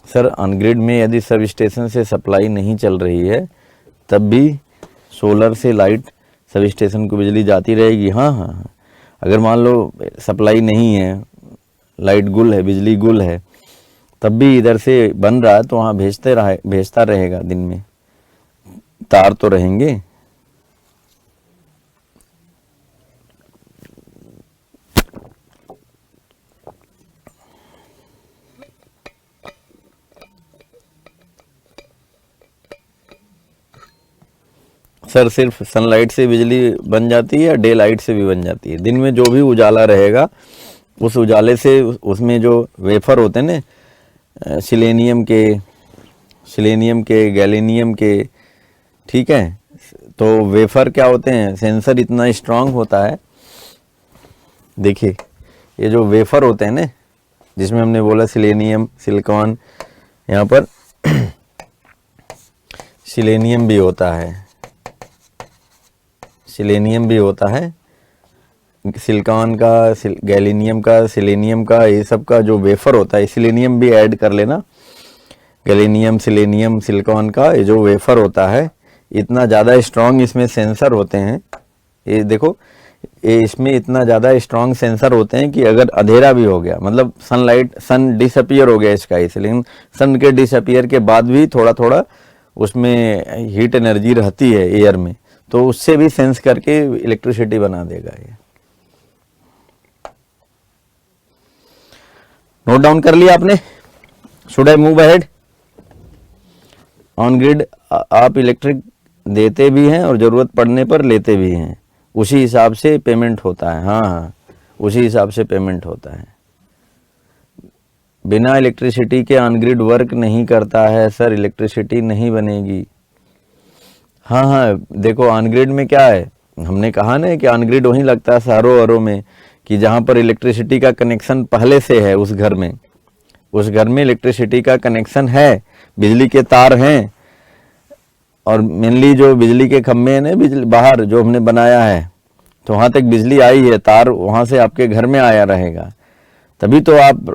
सर, ऑनग्रिड में यदि सब स्टेशन से सप्लाई नहीं चल रही है तब भी सोलर से लाइट सब स्टेशन को बिजली जाती रहेगी। हाँ हाँ हाँ, अगर मान लो सप्लाई नहीं है, लाइट गुल है, बिजली गुल है, तब भी इधर से बन रहा है तो वहाँ भेजता रहेगा, दिन में तार तो रहेंगे। सर, सिर्फ सनलाइट से बिजली बन जाती है या डे लाइट से भी बन जाती है? दिन में जो भी उजाला रहेगा उस उजाले से उसमें जो वेफर होते हैं ना, सिलेनियम के, गैलेनियम के, ठीक है, तो वेफर क्या होते हैं, सेंसर इतना स्ट्रांग होता है। देखिए ये जो वेफर होते हैं ना, जिसमें हमने बोला सिलेनियम, सिलिकॉन, यहाँ पर सिलेनियम भी होता है, सिलेनियम भी होता है, सिलिकॉन का, गैलीनियम का, सिलेनियम का, ये सब का जो वेफर होता है, सिलेनियम भी ऐड कर लेना, गैलीनियम, सिलेनियम, सिलिकॉन का ये जो वेफर होता है, इतना ज़्यादा स्ट्रांग इसमें सेंसर होते हैं। ये देखो, ये इसमें इतना ज़्यादा स्ट्रांग सेंसर होते हैं कि अगर अंधेरा भी हो गया, मतलब सन डिसअपियर हो गया स्काई से, लेकिन सन के डिसअपियर के बाद भी थोड़ा थोड़ा उसमें हीट एनर्जी रहती है एयर में, तो उससे भी सेंस करके इलेक्ट्रिसिटी बना देगा ये। नोट डाउन कर लिया आपने? Should I move ahead? On grid आप इलेक्ट्रिक देते भी हैं और ज़रूरत पड़ने पर लेते भी हैं, उसी हिसाब से पेमेंट होता है। हाँ, उसी हिसाब से पेमेंट होता है। बिना इलेक्ट्रिसिटी के ऑन ग्रिड वर्क नहीं करता है सर, इलेक्ट्रिसिटी नहीं बनेगी। हाँ, देखो ऑन ग्रिड में क्या है, हमने कहा ना कि ऑन ग्रिड वहीं लगता है शहरों वरों में, कि जहाँ पर इलेक्ट्रिसिटी का कनेक्शन पहले से है, उस घर में इलेक्ट्रिसिटी का कनेक्शन है, बिजली के तार हैं, और मेनली जो बिजली के खम्भे हैं ना, बिजली बाहर जो हमने बनाया है, तो वहाँ तक बिजली आई है, तार वहाँ से आपके घर में आया रहेगा। तभी तो आप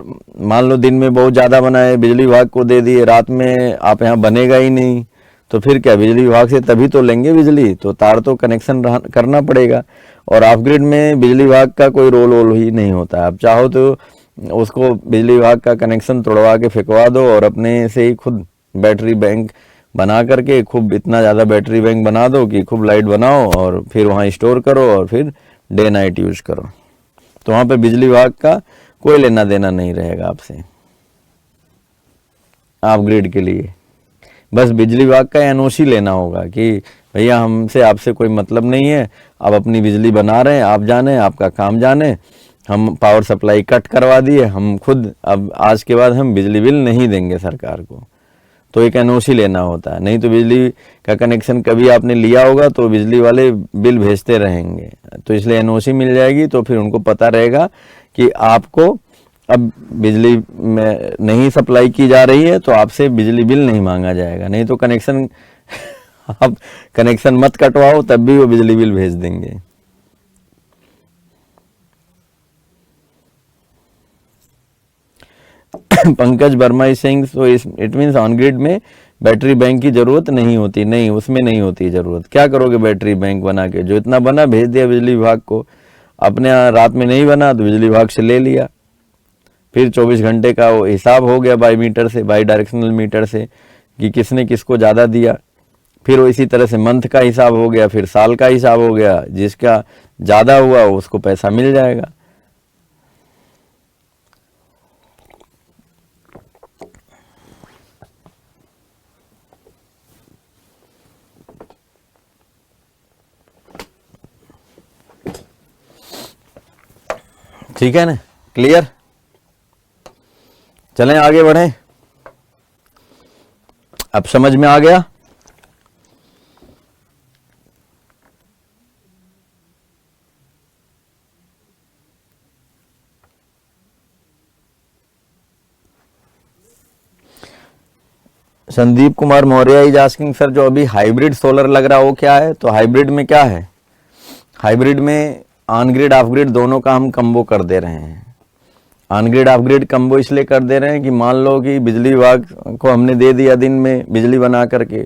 मान लो दिन में बहुत ज़्यादा बनाए, बिजली विभाग को दे दिए, रात में आप यहाँ बनेगा ही नहीं, तो फिर क्या, बिजली विभाग से तभी तो लेंगे बिजली, तो तार तो कनेक्शन करना पड़ेगा। और ऑफ ग्रिड में बिजली विभाग का कोई रोल ही नहीं होता है। आप चाहो तो उसको बिजली विभाग का कनेक्शन तोड़वा के फेंकवा दो और अपने से ही खुद बैटरी बैंक बना करके खूब इतना ज़्यादा बैटरी बैंक बना दो कि खूब लाइट बनाओ और फिर वहाँ स्टोर करो और फिर डे नाइट यूज करो। तो वहाँ पे बिजली विभाग का कोई लेना देना नहीं रहेगा आपसे, आप ग्रिड के लिए बस बिजली विभाग का एनओसी लेना होगा कि भैया हमसे आपसे कोई मतलब नहीं है, आप अपनी बिजली बना रहे हैं, आप जाने, आपका काम जाने, हम पावर सप्लाई कट करवा दिए, हम खुद अब आज के बाद हम बिजली बिल नहीं देंगे सरकार को। तो एक एनओसी लेना होता है, नहीं तो बिजली का कनेक्शन कभी आपने लिया होगा तो बिजली वाले बिल भेजते रहेंगे, तो इसलिए एनओसी मिल जाएगी, तो फिर उनको पता रहेगा कि आपको अब बिजली में नहीं सप्लाई की जा रही है, तो आपसे बिजली बिल नहीं मांगा जाएगा। नहीं तो कनेक्शन आप कनेक्शन मत कटवाओ, तब भी वो बिजली बिल भेज देंगे। Pankaj Verma is saying so it means on grid में बैटरी बैंक की जरूरत नहीं होती। नहीं, उसमें नहीं होती जरूरत। क्या करोगे बैटरी बैंक बना के? जो इतना बना भेज दिया बिजली विभाग को, अपने यहाँ रात में नहीं बना तो बिजली विभाग से ले लिया, फिर 24 घंटे का वो हिसाब हो गया बाई मीटर से, बाई डायरेक्शनल मीटर से कि किसने किसको ज़्यादा दिया। फिर वो इसी तरह से मंथ का हिसाब हो गया, फिर साल का हिसाब हो गया, जिसका ज़्यादा हुआ उसको पैसा मिल जाएगा। ठीक है ना, क्लियर? चलें आगे बढ़ें। अब समझ में आ गया? Sandeep Kumar Maurya is asking sir, जो अभी हाइब्रिड सोलर लग रहा है वो क्या है? तो हाइब्रिड में क्या है, हाइब्रिड में ऑन ग्रिड ऑफ ग्रिड दोनों का हम कम्बो कर दे रहे हैं। On grid of grid combo इसलिए कर दे रहे हैं कि मान लो कि बिजली विभाग को हमने दे दिया दिन में बिजली बना करके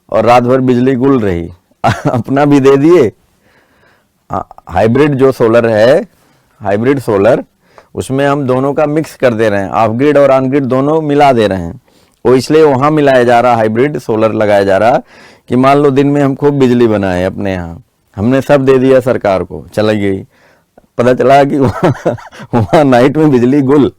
और रात भर बिजली गुल रही, अपना भी दे दिए। हाइब्रिड जो सोलर है, हाइब्रिड सोलर, उसमें हम दोनों का मिक्स कर दे रहे हैं, ऑफ ग्रिड और ऑन ग्रिड दोनों मिला दे रहे हैं। वो इसलिए वहाँ मिलाया जा रहा, हाइब्रिड सोलर लगाया जा रहा कि मान लो दिन में हम खूब बिजली बनाए अपने यहाँ, हमने सब दे दिया सरकार को, चली गई, पता चला कि वहाँ नाइट में बिजली गुल।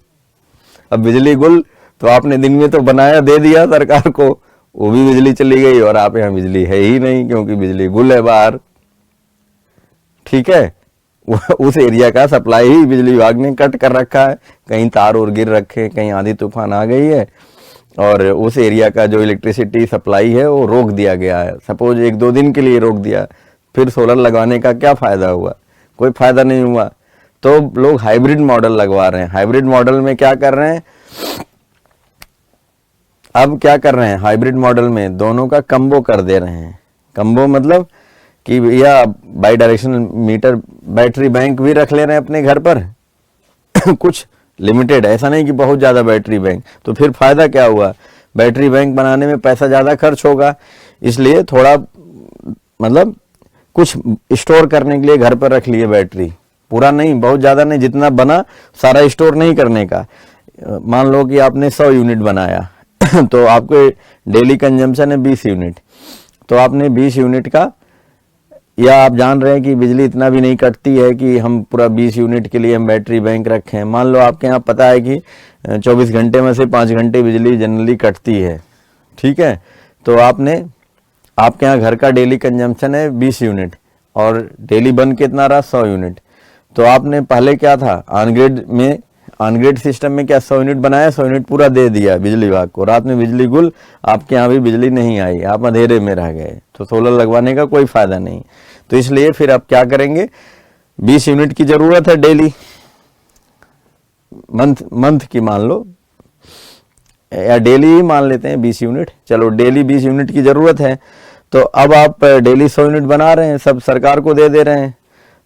अब बिजली गुल तो आपने दिन में तो बनाया, दे दिया सरकार को, वो भी बिजली चली गई और आप यहाँ बिजली है ही नहीं क्योंकि बिजली गुल है बाहर। ठीक है, उस एरिया का सप्लाई ही बिजली विभाग ने कट कर रखा है, कहीं तार और गिर रखे, कहीं आंधी तूफान आ गई है, और उस एरिया का जो इलेक्ट्रिसिटी सप्लाई है वो रोक दिया गया है, सपोज 1-2 दिन के लिए रोक दिया, फिर सोलर लगवाने का क्या फ़ायदा हुआ? कोई फ़ायदा नहीं हुआ। तो लोग हाइब्रिड मॉडल लगवा रहे हैं। हाइब्रिड मॉडल में क्या कर रहे हैं, अब क्या कर रहे हैं, हाइब्रिड मॉडल में दोनों का कम्बो कर दे रहे हैं। कम्बो मतलब कि भैया bi directional meter, battery bank भी रख ले रहे हैं अपने घर पर कुछ लिमिटेड, ऐसा नहीं कि बहुत ज़्यादा बैटरी बैंक। तो फिर फ़ायदा क्या हुआ, बैटरी बैंक बनाने में पैसा ज़्यादा खर्च होगा, इसलिए थोड़ा मतलब कुछ स्टोर करने के लिए घर पर रख लिए बैटरी, पूरा नहीं, बहुत ज़्यादा नहीं, जितना बना सारा स्टोर नहीं करने का। मान लो कि आपने 100 यूनिट बनाया तो आपके डेली कंजम्पशन है 20 यूनिट, तो आपने 20 यूनिट का, या आप जान रहे हैं कि बिजली इतना भी नहीं कटती है कि हम पूरा 20 यूनिट के लिए हम बैटरी बैंक रखें। मान लो आपके यहाँ पता है कि 24 घंटे में से 5 घंटे बिजली जनरली कटती है, ठीक है, तो आपके यहाँ घर का डेली कंजम्पशन है 20 यूनिट और डेली बन कितना रहा 100 यूनिट। तो आपने पहले क्या था, ऑनग्रिड सिस्टम में क्या 100 यूनिट बनाया, 100 यूनिट पूरा दे दिया बिजली विभाग को, रात में बिजली गुल, आपके यहाँ भी बिजली नहीं आई, आप अंधेरे में रह गए, तो सोलर लगवाने का कोई फ़ायदा नहीं। तो इसलिए फिर आप क्या करेंगे, 20 यूनिट की ज़रूरत है डेली, मंथ की मान लो, या डेली ही मान लेते हैं 20 यूनिट, चलो डेली 20 यूनिट की ज़रूरत है, तो अब आप डेली 100 यूनिट बना रहे हैं, सब सरकार को दे रहे हैं,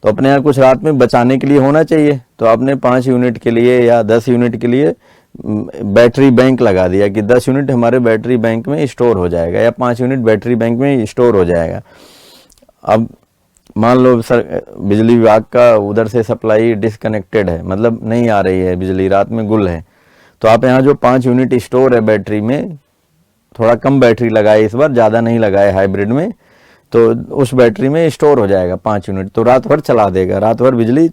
तो अपने यहाँ कुछ रात में बचाने के लिए होना चाहिए। तो आपने 5 यूनिट के लिए या 10 यूनिट के लिए बैटरी बैंक लगा दिया कि 10 यूनिट हमारे बैटरी बैंक में स्टोर हो जाएगा या 5 यूनिट बैटरी बैंक में स्टोर हो जाएगा। अब मान लो बिजली विभाग का उधर से सप्लाई डिसकनेक्टेड है, मतलब नहीं आ रही है बिजली, रात में गुल है, तो आप यहाँ जो 5 यूनिट स्टोर है बैटरी में, थोड़ा कम बैटरी लगाए इस बार, ज़्यादा नहीं लगाए हाइब्रिड में, तो उस बैटरी में स्टोर हो जाएगा 5 यूनिट, तो रात भर चला देगा, रात भर बिजली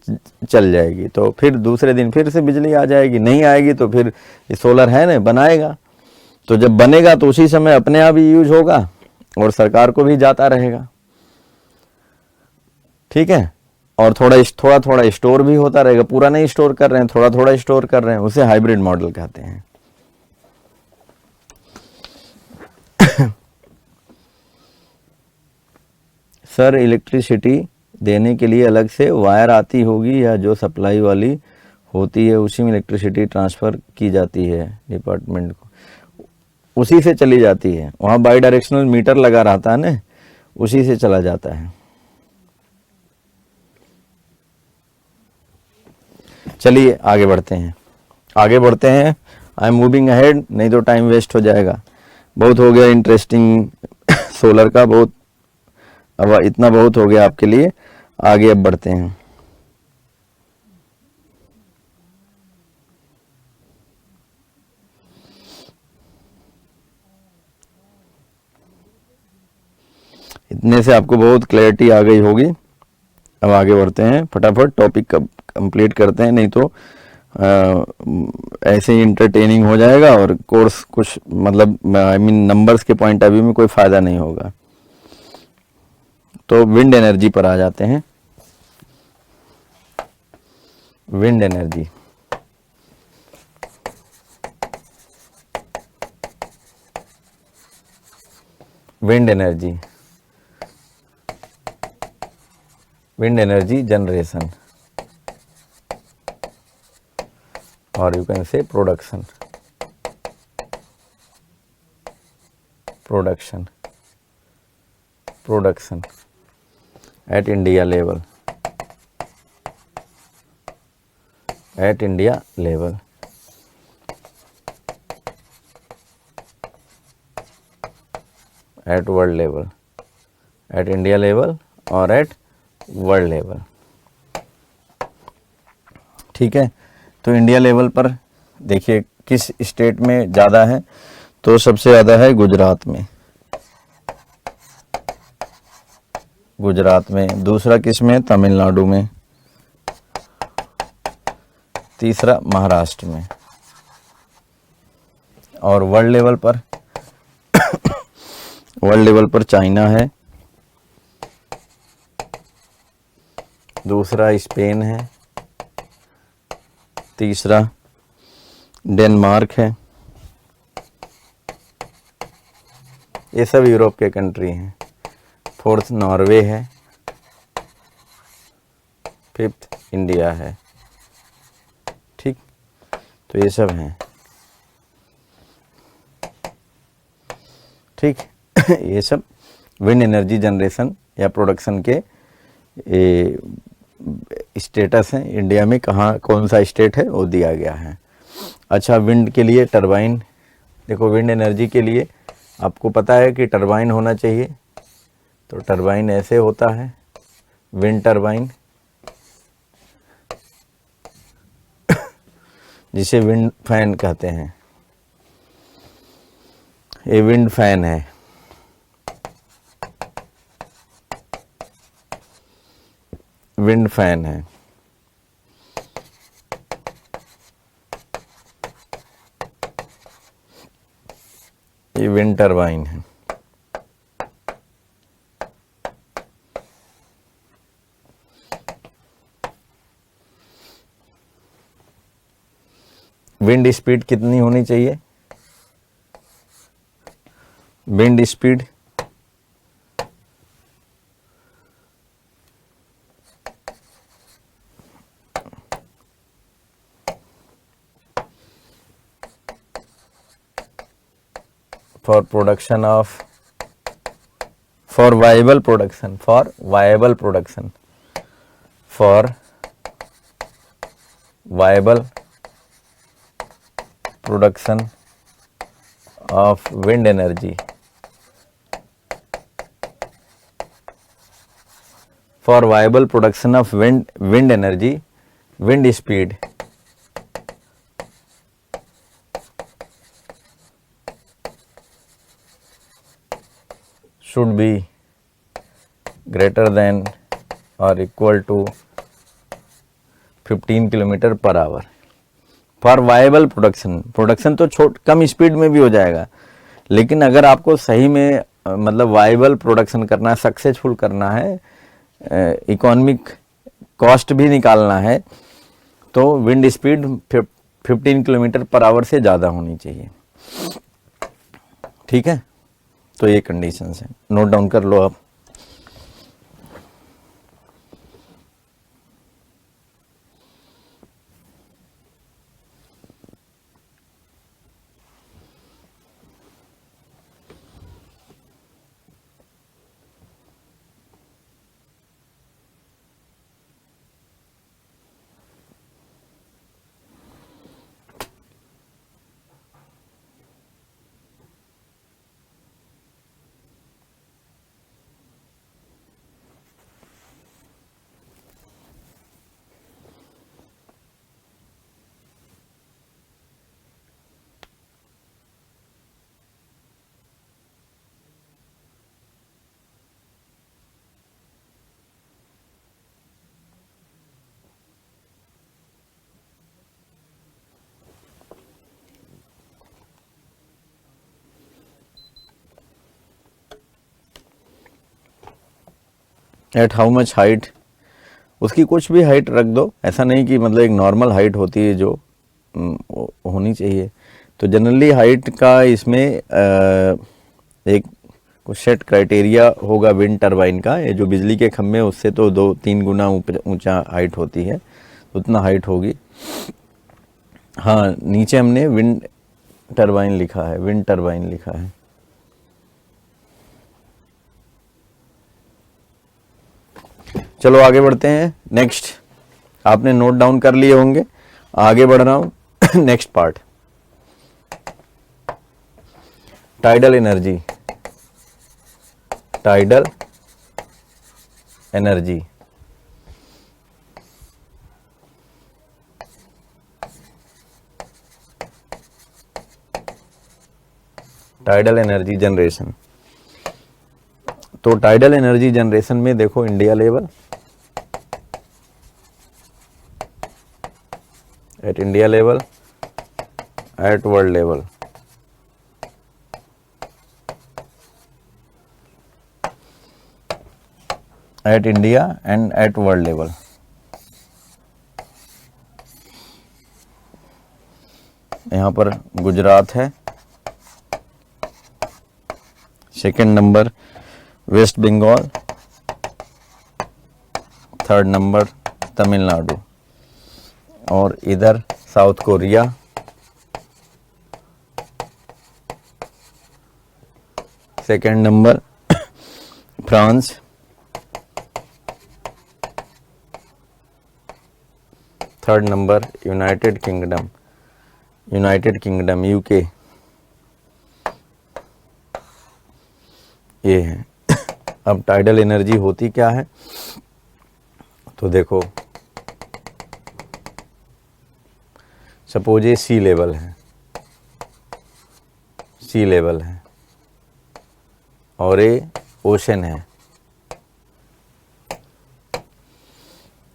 चल जाएगी। तो फिर दूसरे दिन फिर से बिजली आ जाएगी, नहीं आएगी तो फिर सोलर है ना बनाएगा, तो जब बनेगा तो उसी समय अपने आप ही यूज होगा और सरकार को भी जाता रहेगा, ठीक है। और थोड़ा थोड़ा स्टोर भी होता रहेगा, पूरा नहीं स्टोर कर रहे हैं, थोड़ा थोड़ा स्टोर कर रहे हैं, उसे हाइब्रिड मॉडल कहते हैं। सर इलेक्ट्रिसिटी देने के लिए अलग से वायर आती होगी या जो सप्लाई वाली होती है उसी में इलेक्ट्रिसिटी ट्रांसफ़र की जाती है डिपार्टमेंट को, उसी से चली जाती है, वहाँ बाई डायरेक्शनल मीटर लगा रहता है ना, उसी से चला जाता है। चलिए आगे बढ़ते हैं, आई एम मूविंग अहेड, नहीं तो टाइम वेस्ट हो जाएगा। बहुत हो गया इंटरेस्टिंग सोलर का, बहुत, अब इतना बहुत हो गया आपके लिए, आगे अब बढ़ते हैं। इतने से आपको बहुत क्लैरिटी आ गई होगी। अब आगे बढ़ते हैं, फटाफट टॉपिक कंप्लीट करते हैं, नहीं तो ऐसे ही इंटरटेनिंग हो जाएगा और कोर्स कुछ मतलब आई मीन नंबर्स के पॉइंट ऑफ व्यू में कोई फ़ायदा नहीं होगा। तो विंड एनर्जी पर आ जाते हैं। Wind energy, wind energy generation, और you can say production at India level, at world level, at India level और at वर्ल्ड लेवल, ठीक है। तो इंडिया लेवल पर देखिए किस स्टेट में ज़्यादा है, तो सबसे ज़्यादा है गुजरात में, दूसरा किस में, तमिलनाडु में, तीसरा महाराष्ट्र में, और वर्ल्ड लेवल पर चाइना है, दूसरा स्पेन है, तीसरा डेनमार्क है, ये सब यूरोप के कंट्री हैं। फोर्थ नॉर्वे है, फिफ्थ इंडिया है। ठीक, तो ये सब हैं। ठीक ये सब विंड एनर्जी जनरेशन या प्रोडक्शन के स्टेटस हैं। इंडिया में कहाँ कौन सा स्टेट है वो दिया गया है। अच्छा, विंड के लिए टरबाइन, देखो विंड एनर्जी के लिए आपको पता है कि टरबाइन होना चाहिए। तो टरबाइन ऐसे होता है, विंड टरबाइन, जिसे विंड फैन कहते हैं। ये विंड फैन है। विंड फैन है। ये विंड टरबाइन है। विंड स्पीड कितनी होनी चाहिए? Wind speed for production of for viable production for viable production of wind energy, for viable production of wind energy, wind speed should be greater than or equal to 15 kilometre per hour for viable production. Production तो कम speed में भी हो जाएगा, लेकिन अगर आपको सही में मतलब वायबल प्रोडक्शन करना है, सक्सेसफुल करना है, इकोनॉमिक कॉस्ट भी निकालना है, तो wind speed 15 kilometre per hour से ज़्यादा होनी चाहिए। ठीक है, तो ये कंडीशंस हैं, नोट डाउन कर लो आप। एट हाउ मच हाइट, उसकी कुछ भी हाइट रख दो, ऐसा नहीं कि मतलब एक नॉर्मल हाइट होती है जो होनी चाहिए। तो जनरली हाइट का इसमें एक कुछ सेट क्राइटेरिया होगा विंड टरबाइन का। ये जो बिजली के खम्भे उससे तो 2-3 गुना ऊंचा हाइट होती है, उतना हाइट होगी। हाँ, नीचे हमने विंड टरबाइन लिखा है, विंड टरबाइन लिखा है। चलो आगे बढ़ते हैं। नेक्स्ट, आपने नोट डाउन कर लिए होंगे, आगे बढ़ रहा हूं। Next part, tidal energy. Tidal energy, tidal energy generation. तो टाइडल एनर्जी जनरेशन में देखो, India level, at India level, at world level, at India and at world level. यहाँ पर गुजरात है, second number West Bengal, third number Tamil Nadu, और इधर South Korea, second number France, third number United Kingdom UK, ये है। अब टाइडल एनर्जी होती क्या है, तो देखो सपोज ये सी लेवल है और ये ओशन है।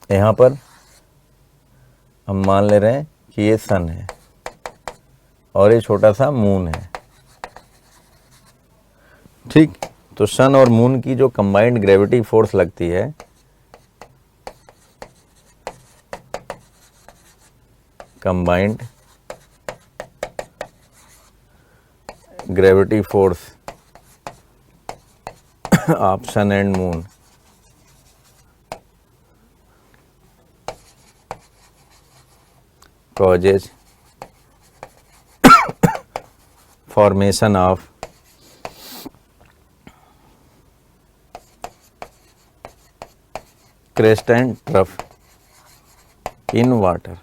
यहाँ पर हम मान ले रहे हैं कि ये सन है और ये छोटा सा मून है, ठीक। तो सन और मून की जो कंबाइंड ग्रेविटी फोर्स लगती है, combined gravity force of sun and moon causes formation of crest and trough in water,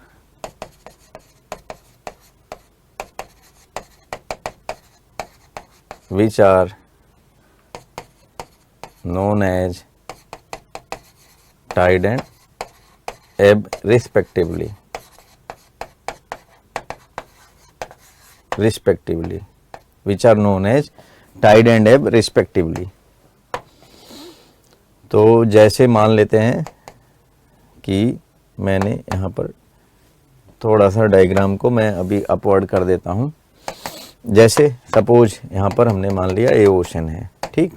which are known as tide and ebb respectively, which are known as tide and ebb respectively। तो जैसे मान लेते हैं कि मैंने यहाँ पर थोड़ा सा डायग्राम को मैं अभी अपवर्ड कर देता हूँ। जैसे सपोज यहाँ पर हमने मान लिया ये ओशन है, ठीक,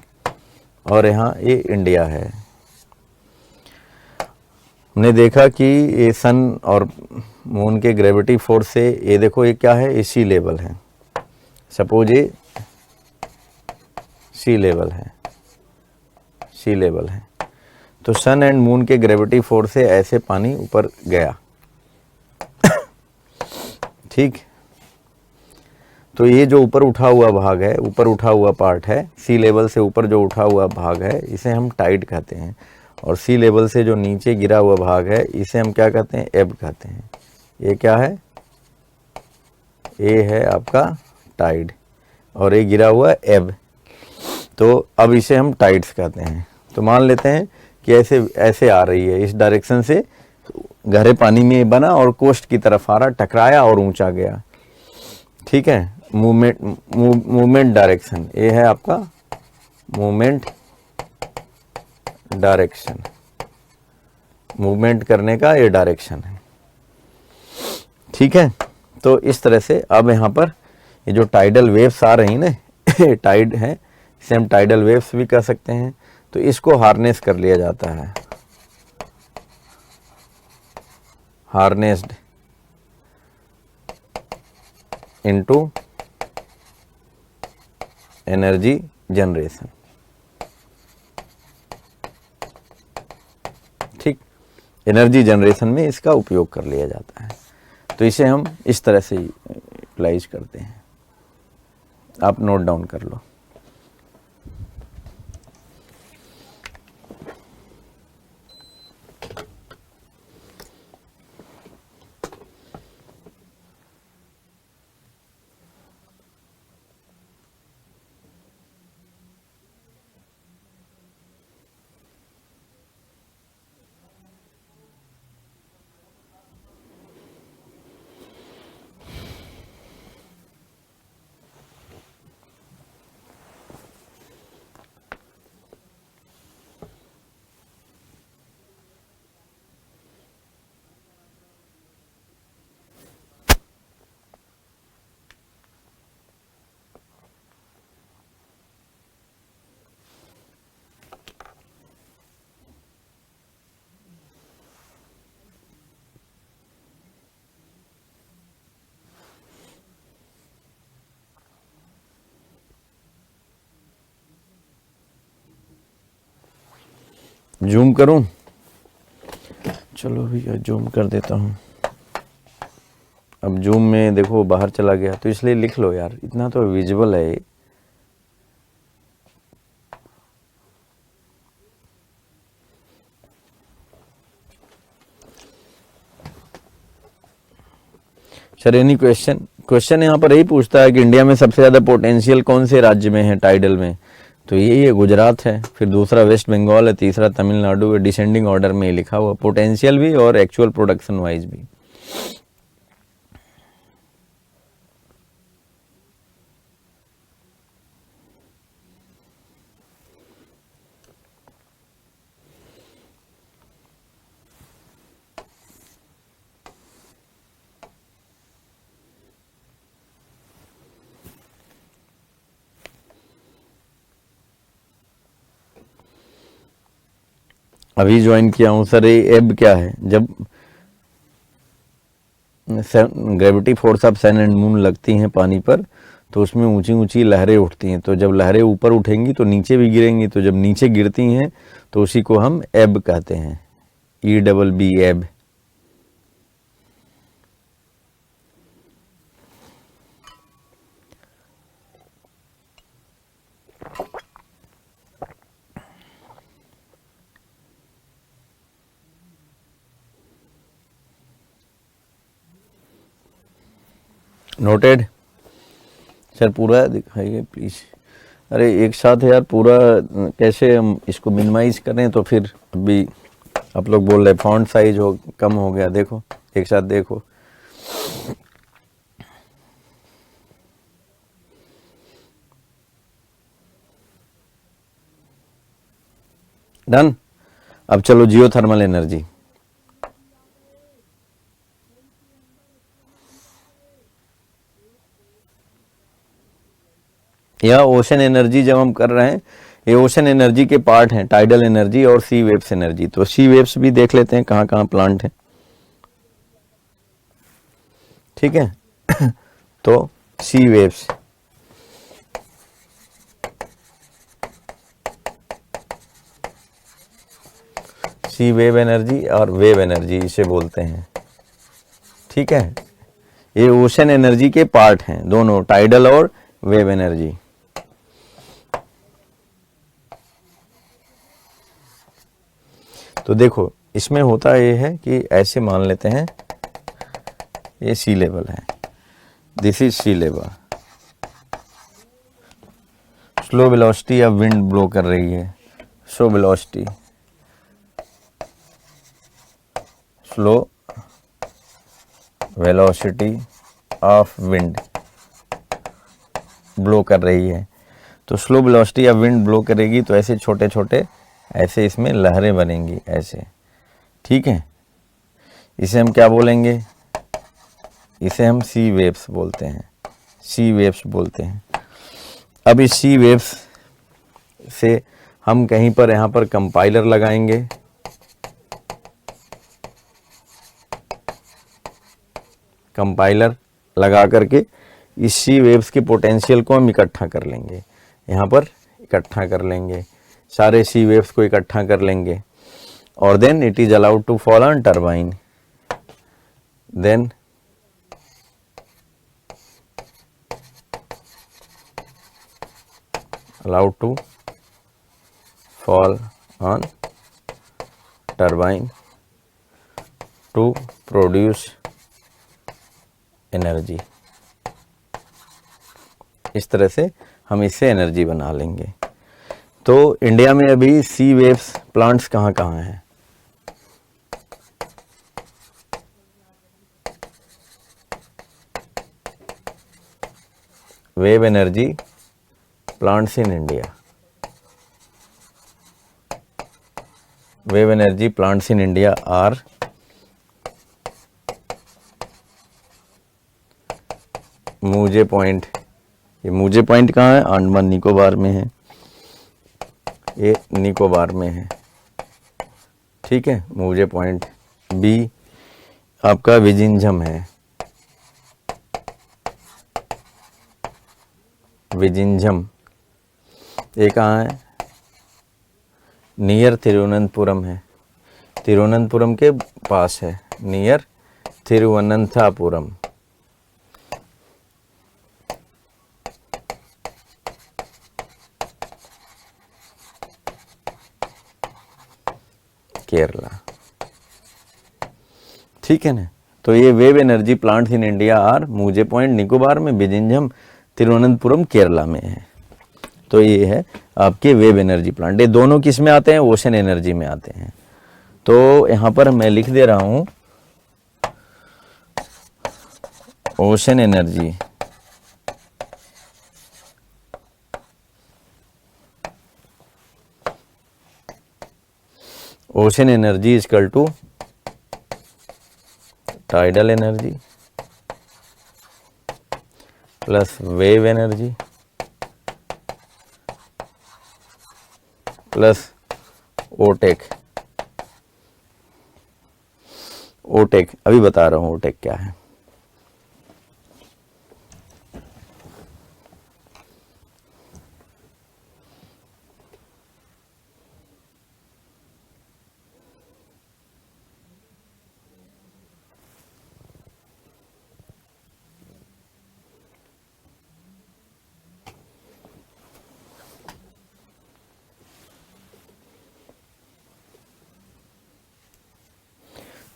और यहाँ ये इंडिया है। हमने देखा कि ये सन और मून के ग्रेविटी फोर्स से ये देखो ये क्या है, ये सी लेवल है। सपोज ये सी लेवल है तो सन एंड मून के ग्रेविटी फोर्स से ऐसे पानी ऊपर गया, ठीक। तो ये जो ऊपर उठा हुआ भाग है, ऊपर उठा हुआ पार्ट है, सी लेवल से ऊपर जो उठा हुआ भाग है इसे हम टाइड कहते हैं, और सी लेवल से जो नीचे गिरा हुआ भाग है इसे हम क्या कहते हैं, एब कहते हैं। ये क्या है, ये है आपका टाइड और ये गिरा हुआ एब। तो अब इसे हम टाइड्स कहते हैं। तो मान लेते हैं कि ऐसे आ रही है, इस डायरेक्शन से गहरे पानी में बना और कोस्ट की तरफ आ रहा, टकराया और ऊंचा गया, ठीक है। मूवमेंट डायरेक्शन, ये है आपका मूवमेंट डायरेक्शन, मूवमेंट करने का ये डायरेक्शन है, ठीक है। तो इस तरह से अब यहाँ पर ये जो टाइडल वेव्स आ रही ना, टाइड है, इसे हम टाइडल वेव्स भी कह सकते हैं। तो इसको हार्नेस कर लिया जाता है, हार्नेस्ड इनटू एनर्जी जनरेशन, ठीक। एनर्जी जनरेशन में इसका उपयोग कर लिया जाता है। तो इसे हम इस तरह से यूटिलाइज करते हैं। आप नोट डाउन कर लो। जूम करूं? चलो भैया जूम कर देता हूं। अब जूम में देखो बाहर चला गया, तो इसलिए लिख लो यार, इतना तो विजिबल है ये। सर एनी क्वेश्चन यहाँ पर यही पूछता है कि इंडिया में सबसे ज़्यादा पोटेंशियल कौन से राज्य में है टाइडल में? तो यही है, गुजरात है, फिर दूसरा वेस्ट बंगाल है, तीसरा तमिलनाडु है। डिसेंडिंग ऑर्डर में ही लिखा हुआ, पोटेंशियल भी और एक्चुअल प्रोडक्शन वाइज भी। अभी ज्वाइन किया हूँ सर। ये एब क्या है? जब gravity force of sun and moon लगती हैं पानी पर, तो उसमें ऊंची ऊंची लहरें उठती हैं। तो जब लहरें ऊपर उठेंगी तो नीचे भी गिरेंगी, तो जब नीचे गिरती हैं तो उसी को हम एब कहते हैं, EBB एब। नोटेड? सर पूरा दिखाइए प्लीज। अरे एक साथ यार पूरा कैसे हम इसको मिनिमाइज करें? तो फिर अभी आप लोग बोल रहे फॉन्ट साइज हो कम हो गया। देखो एक साथ देखो। डन। अब चलो जियोथर्मल एनर्जी। यह ओशन एनर्जी जब हम कर रहे हैं, ये ओशन एनर्जी के पार्ट हैं, टाइडल एनर्जी और सी वेव्स एनर्जी। तो सी वेव्स भी देख लेते हैं कहाँ कहाँ प्लांट है। ठीक है तो सी वेव्स, सी वेव एनर्जी और वेव एनर्जी इसे बोलते हैं। ठीक है, ये ओशन एनर्जी के पार्ट हैं दोनों, टाइडल और वेव एनर्जी। तो देखो इसमें होता ये है कि ऐसे मान लेते हैं ये सी लेवल है, this is sea level. Slow velocity अब विंड ब्लो कर रही है, slow velocity, slow velocity of wind blow कर रही है। तो slow velocity of wind blow करेगी तो ऐसे छोटे छोटे ऐसे इसमें लहरें बनेंगी ऐसे। ठीक है, इसे हम क्या बोलेंगे? इसे हम सी वेव्स बोलते हैं, सी वेव्स बोलते हैं। अब इस सी वेव्स से हम कहीं पर यहाँ पर कंपाइलर लगाएंगे, कंपाइलर लगा करके इस सी वेव्स के पोटेंशियल को हम इकट्ठा कर लेंगे, यहाँ पर इकट्ठा कर लेंगे, सारे सी वेव्स को इकट्ठा कर लेंगे। और then it is allowed to fall on turbine, then allowed to fall on turbine to produce energy। इस तरह से हम इससे एनर्जी बना लेंगे। तो इंडिया में अभी सी वेव्स प्लांट्स कहाँ कहाँ हैं? Wave energy plants in India, wave energy plants in India are Mus point. ये मूजे पॉइंट कहाँ है? अंडमान निकोबार में है, ये निकोबार में है। ठीक है, मूजे पॉइंट। बी आपका विजिंझम है, विजिंझम ये कहाँ है? नियर तिरुवनंतपुरम है, तिरुवनंतपुरम के पास है, नियर तिरुवनंतपुरम। केरला, ठीक है ना। तो ये wave energy plants in India are Mus point Nicobar में, बिजिंजम तिरुवनंतपुरम केरला में है। तो ये है आपके वेव एनर्जी प्लांट। ये दोनों किस में आते हैं? ओशन एनर्जी में आते हैं। तो यहां पर मैं लिख दे रहा हूं ocean energy, ocean energy is equal to tidal energy plus wave energy plus OTEC. OTEC अभी बता रहा हूं ओटेक क्या है।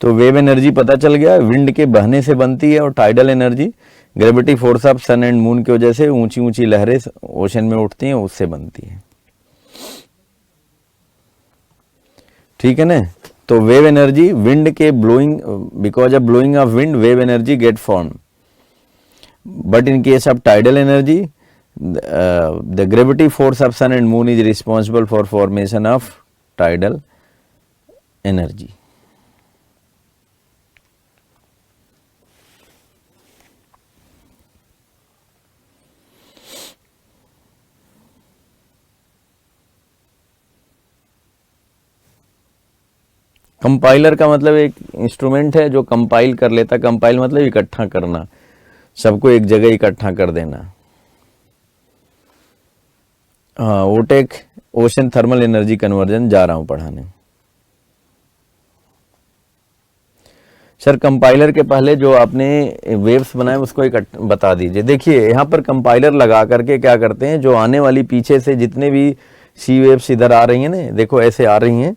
तो वेव एनर्जी पता चल गया, विंड के बहने से बनती है, और tidal energy gravity force of sun and moon की वजह से ऊंची ऊंची लहरें ओशन में उठती हैं, उससे बनती है। ठीक है ना। तो वेव एनर्जी विंड के blowing, because of blowing of wind wave energy get form, but in case of tidal energy the gravity force of sun and moon is responsible for formation of tidal energy. Compiler का मतलब एक instrument है जो compile कर लेता। Compile मतलब इकट्ठा करना, सबको एक जगह इकट्ठा कर देना। हाँ, OTEC ocean thermal energy conversion जा रहा हूं पढ़ाने। सर कंपाइलर के पहले जो आपने वेव्स बनाए उसको एक बता दीजिए। देखिए यहाँ पर कंपाइलर लगा करके क्या करते हैं, जो आने वाली पीछे से जितने भी सी वेव्स इधर आ रही हैं ना, देखो ऐसे आ रही हैं,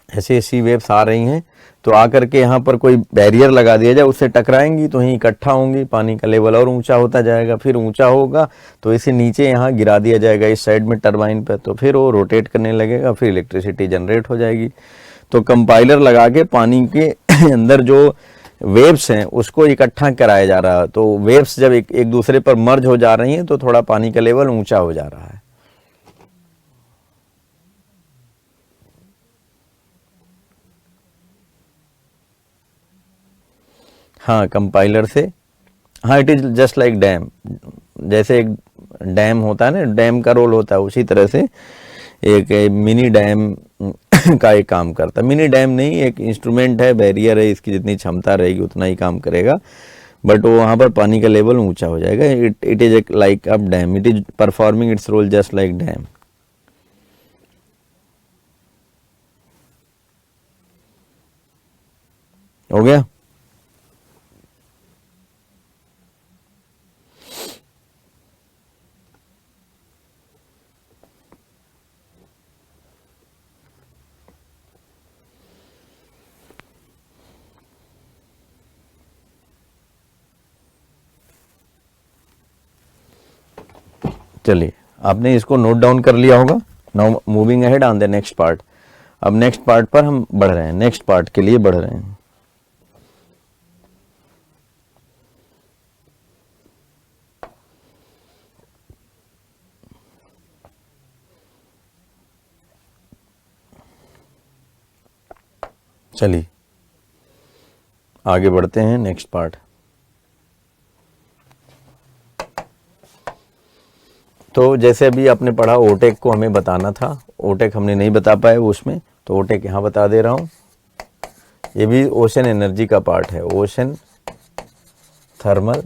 ऐसे सी वेव्स आ रही हैं, तो आकर के यहाँ पर कोई बैरियर लगा दिया जाए, उससे टकराएंगी तो यहीं इकट्ठा होंगी, पानी का लेवल और ऊंचा होता जाएगा, फिर ऊंचा होगा तो इसे नीचे यहाँ गिरा दिया जाएगा इस साइड में टरबाइन पर, तो फिर वो रोटेट करने लगेगा, फिर इलेक्ट्रिसिटी जनरेट हो जाएगी। तो कंपाइलर लगा के पानी के अंदर जो वेव्स हैं उसको इकट्ठा कराया जा रहा है। तो वेव्स जब एक दूसरे पर मर्ज हो जा रही हैं तो थोड़ा पानी का लेवल ऊंचा हो जा रहा है। हाँ, कंपाइलर से, हाँ it is just like dam. जैसे एक डैम होता है ना, डैम का रोल होता है, उसी तरह से एक मिनी डैम का एक काम करता है। मिनी डैम नहीं, एक इंस्ट्रूमेंट है, बैरियर है, इसकी जितनी क्षमता रहेगी उतना ही काम करेगा, बट वो वहाँ पर पानी का लेवल ऊंचा हो जाएगा। It is like a dam, it is performing its role just like dam. हो गया। चलिए, आपने इसको नोट डाउन कर लिया होगा। Now moving ahead on the next part. अब नेक्स्ट पार्ट पर हम बढ़ रहे हैं, नेक्स्ट पार्ट के लिए बढ़ रहे हैं। चलिए आगे बढ़ते हैं, नेक्स्ट पार्ट। तो जैसे अभी आपने पढ़ा ओटेक को हमें बताना था, ओटेक हमने नहीं बता पाए उसमें, तो ओटेक यहाँ बता दे रहा हूँ। ये भी ओशन एनर्जी का पार्ट है, ओशन थर्मल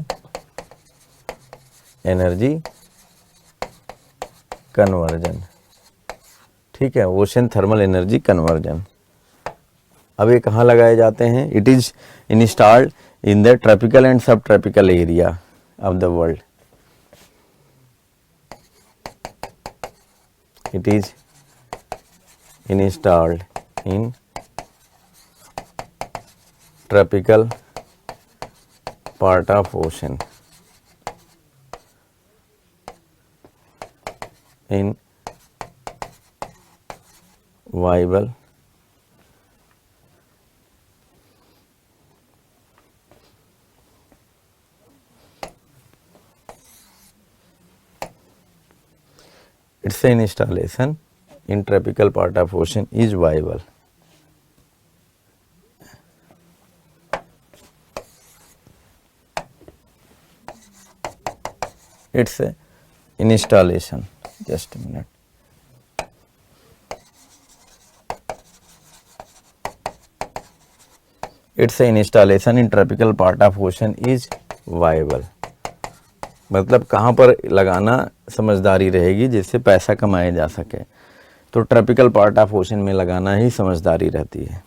एनर्जी कन्वर्जन। ठीक है, ओशन थर्मल एनर्जी कन्वर्जन। अब ये कहाँ लगाए जाते हैं? It is installed in the tropical and sub tropical area of the world. It is installed in tropical part of ocean in viable its installation in tropical part of ocean is viable. Its installation, just a minute. Its installation in tropical part of ocean is viable. मतलब कहाँ पर लगाना समझदारी रहेगी जिससे पैसा कमाया जा सके, तो ट्रॉपिकल पार्ट ऑफ ओशन में लगाना ही समझदारी रहती है।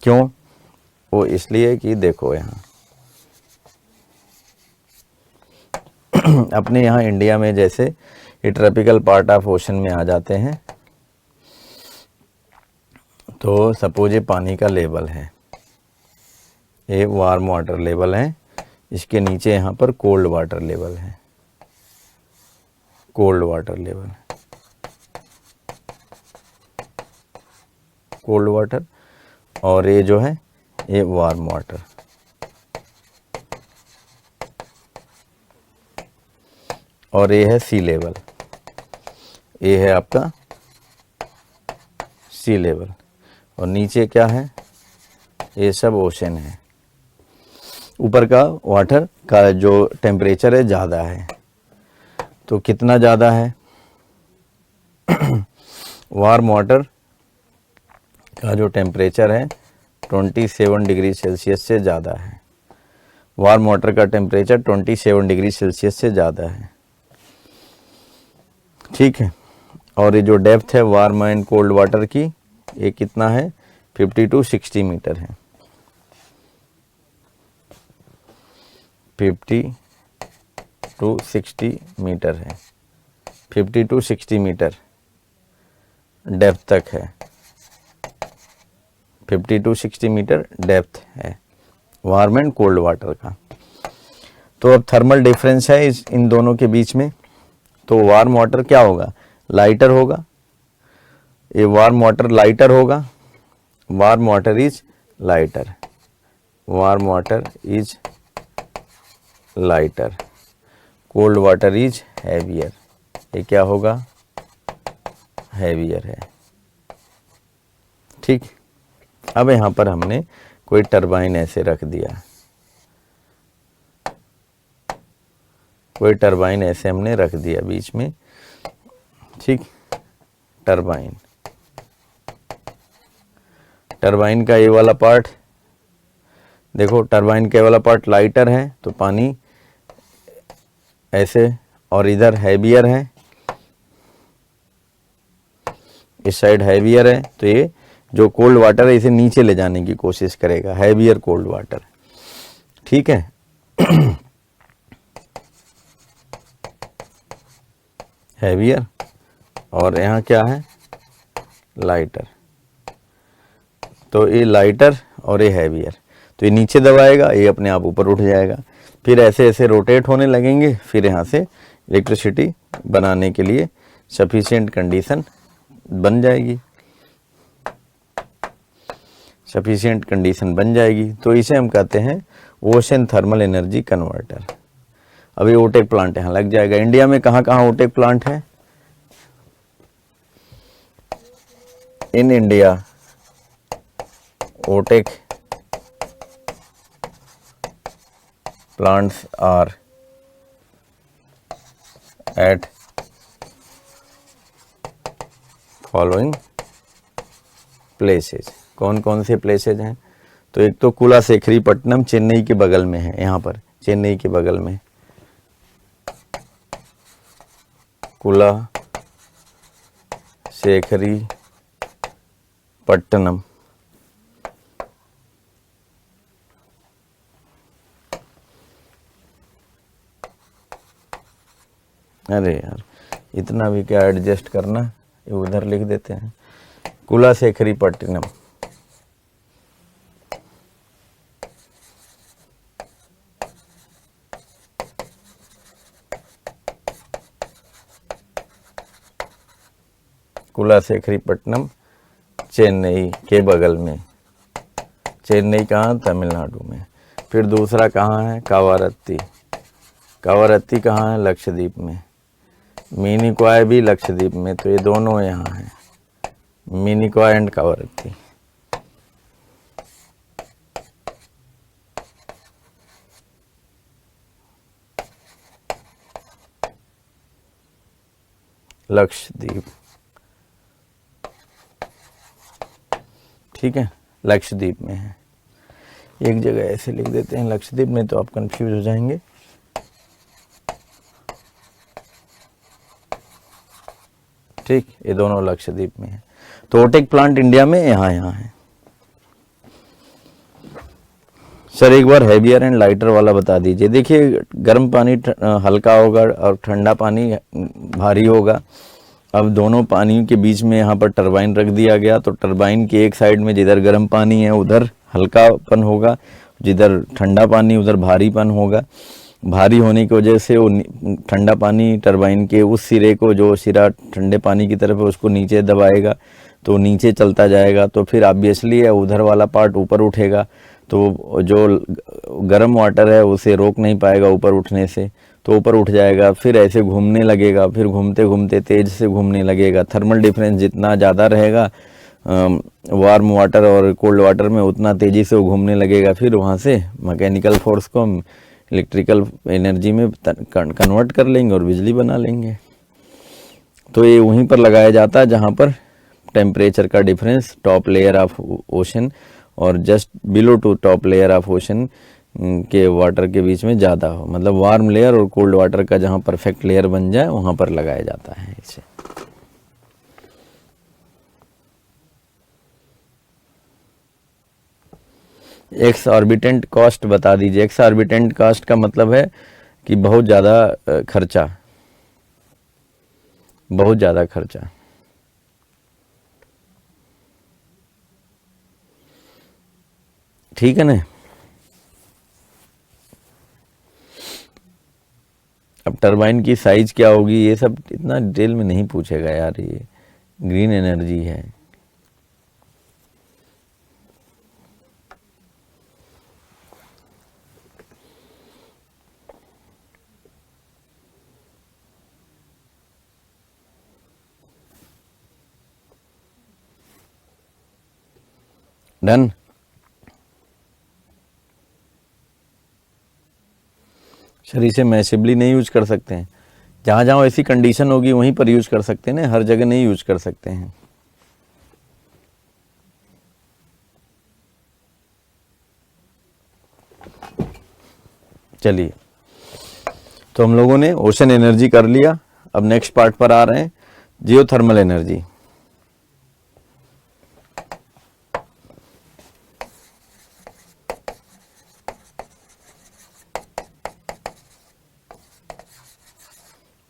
क्यों? वो इसलिए कि देखो यहाँ अपने यहाँ इंडिया में जैसे ये ट्रॉपिकल पार्ट ऑफ ओशन में आ जाते हैं, तो सपोज ये पानी का लेवल है, ये वार्म वाटर लेवल है, इसके नीचे यहाँ पर कोल्ड वाटर लेवल है, cold water level, cold water, और ये जो है ये वार्म वाटर। और ये है सी लेवल, ये है आपका सी लेवल, और नीचे क्या है? ये सब ओशन है। ऊपर का वाटर का जो टेम्परेचर है ज़्यादा है, तो कितना ज़्यादा है? वार्म वाटर का जो टेम्परेचर है 27 डिग्री सेल्सियस से ज़्यादा है। वार्म वाटर का टेम्परेचर 27 डिग्री सेल्सियस से ज़्यादा है, ठीक है। और ये जो डेप्थ है वार्म एंड कोल्ड वाटर की, ये कितना है? 50 to 60 मीटर है, 50 to 60 मीटर है, 50 to 60 मीटर डेप्थ तक है, 50 to 60 मीटर डेप्थ है वार्म एंड कोल्ड वाटर का। तो अब थर्मल डिफरेंस है इन दोनों के बीच में, तो वार्म वाटर क्या होगा? लाइटर होगा, ये वार्म वाटर लाइटर होगा, warm water is lighter, warm water is lighter, cold water is heavier, ये क्या होगा? हैवियर है, ठीक। अब यहाँ पर हमने कोई टरबाइन ऐसे रख दिया, कोई टरबाइन ऐसे हमने रख दिया बीच में, ठीक। टरबाइन, टरबाइन का ये वाला पार्ट देखो, टरबाइन का ये वाला पार्ट लाइटर है तो पानी ऐसे, और इधर हैवियर है, इस साइड हैवियर है, तो ये जो कोल्ड वाटर है इसे नीचे ले जाने की कोशिश करेगा, हैवियर कोल्ड वाटर, ठीक है। हैवियर, और यहाँ क्या है? लाइटर, तो ये लाइटर और ये हैवियर, तो ये नीचे दबाएगा, ये अपने आप ऊपर उठ जाएगा, फिर ऐसे ऐसे रोटेट होने लगेंगे, फिर यहाँ से इलेक्ट्रिसिटी बनाने के लिए सफिशिएंट कंडीशन बन जाएगी, सफिशिएंट कंडीशन बन जाएगी, तो इसे हम कहते हैं ओशन थर्मल एनर्जी कन्वर्टर। अभी ओटेक प्लांट यहाँ लग जाएगा। इंडिया में कहाँ कहाँ ओटेक प्लांट है? In India OTEC plants are at following places। कौन कौन से प्लेसेज हैं? तो एक तो कुलाशेखरीपट्टनम चेन्नई के बगल में है, यहाँ पर चेन्नई के बगल में शेखरी पट्टनम। अरे यार इतना भी क्या एडजस्ट करना, ये उधर लिख देते हैं, कुलाशेखरी पट्टनम। कुलाशेखरी पट्टनम चेन्नई के बगल में। चेन्नई कहाँ? तमिलनाडु में। फिर दूसरा कहाँ है? कावारत्ती। कावारत्ती कहाँ है? लक्षद्वीप में। मिनिकॉय भी लक्षद्वीप में, तो ये दोनों यहाँ हैं, मिनिकॉय एंड कावारत्ती। लक्षद्वीप, ठीक है, लक्षद्वीप में है। एक जगह ऐसे लिख देते हैं लक्षद्वीप में, तो आप कंफ्यूज हो जाएंगे। ठीक, ये दोनों लक्षद्वीप में है। तो ओटेक प्लांट इंडिया में यहाँ है। सर एक बार हैवियर एंड लाइटर वाला बता दीजिए। देखिए गर्म पानी हल्का होगा और ठंडा पानी भारी होगा। अब दोनों पानी के बीच में यहाँ पर टरबाइन रख दिया गया, तो टरबाइन के एक साइड में जिधर गर्म पानी है उधर हल्कापन होगा, जिधर ठंडा पानी उधर भारीपन होगा। भारी होने की वजह से वो ठंडा पानी टरबाइन के उस सिरे को, जो सिरा ठंडे पानी की तरफ है, उसको नीचे दबाएगा, तो नीचे चलता जाएगा। तो फिर ऑब्वियसली उधर वाला पार्ट ऊपर उठेगा, तो जो गर्म वाटर है उसे रोक नहीं पाएगा ऊपर उठने से, तो ऊपर उठ जाएगा। फिर ऐसे घूमने लगेगा, फिर घूमते घूमते तेज से घूमने लगेगा। थर्मल डिफरेंस जितना ज़्यादा रहेगा वार्म वाटर और कोल्ड वाटर में, उतना तेज़ी से वो घूमने लगेगा। फिर वहाँ से मैकेनिकल फोर्स को हम इलेक्ट्रिकल एनर्जी में कन्वर्ट कर लेंगे और बिजली बना लेंगे। तो ये वहीं पर लगाया जाता है जहाँ पर टेम्परेचर का difference top layer of ocean और just below to top layer of ocean के वाटर के बीच में ज़्यादा हो, मतलब वार्म लेयर और कोल्ड वाटर का जहाँ परफेक्ट लेयर बन जाए वहाँ पर लगाया जाता है इसे। एक्स ऑर्बिटेंट कॉस्ट बता दीजिए। एक्स ऑर्बिटेंट कॉस्ट का मतलब है कि बहुत ज़्यादा खर्चा, बहुत ज़्यादा खर्चा। ठीक है ना। अब टरबाइन की साइज क्या होगी ये सब इतना डिटेल में नहीं पूछेगा यार, ये ग्रीन एनर्जी है। डन। सर इसे मैसिवली नहीं यूज कर सकते हैं, जहाँ जहाँ ऐसी कंडीशन होगी वहीं पर यूज कर सकते हैं ना, हर जगह नहीं यूज कर सकते हैं। चलिए, तो हम लोगों ने ओशन एनर्जी कर लिया। अब नेक्स्ट पार्ट पर आ रहे हैं, जियोथर्मल एनर्जी।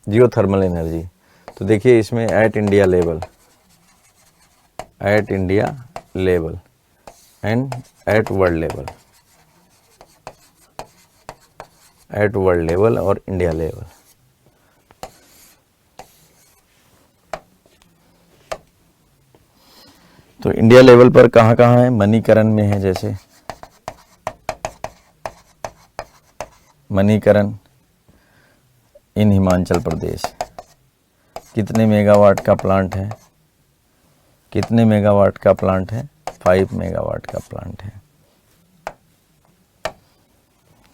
जियोथर्मल एनर्जी, तो देखिए इसमें at India level and at world level और इंडिया लेवल। तो इंडिया लेवल पर कहाँ कहाँ है? मणिकरण में है, जैसे मणिकरण इन हिमाचल प्रदेश। कितने मेगावाट का प्लांट है? कितने मेगावाट का प्लांट है? 5 मेगावाट का प्लांट है।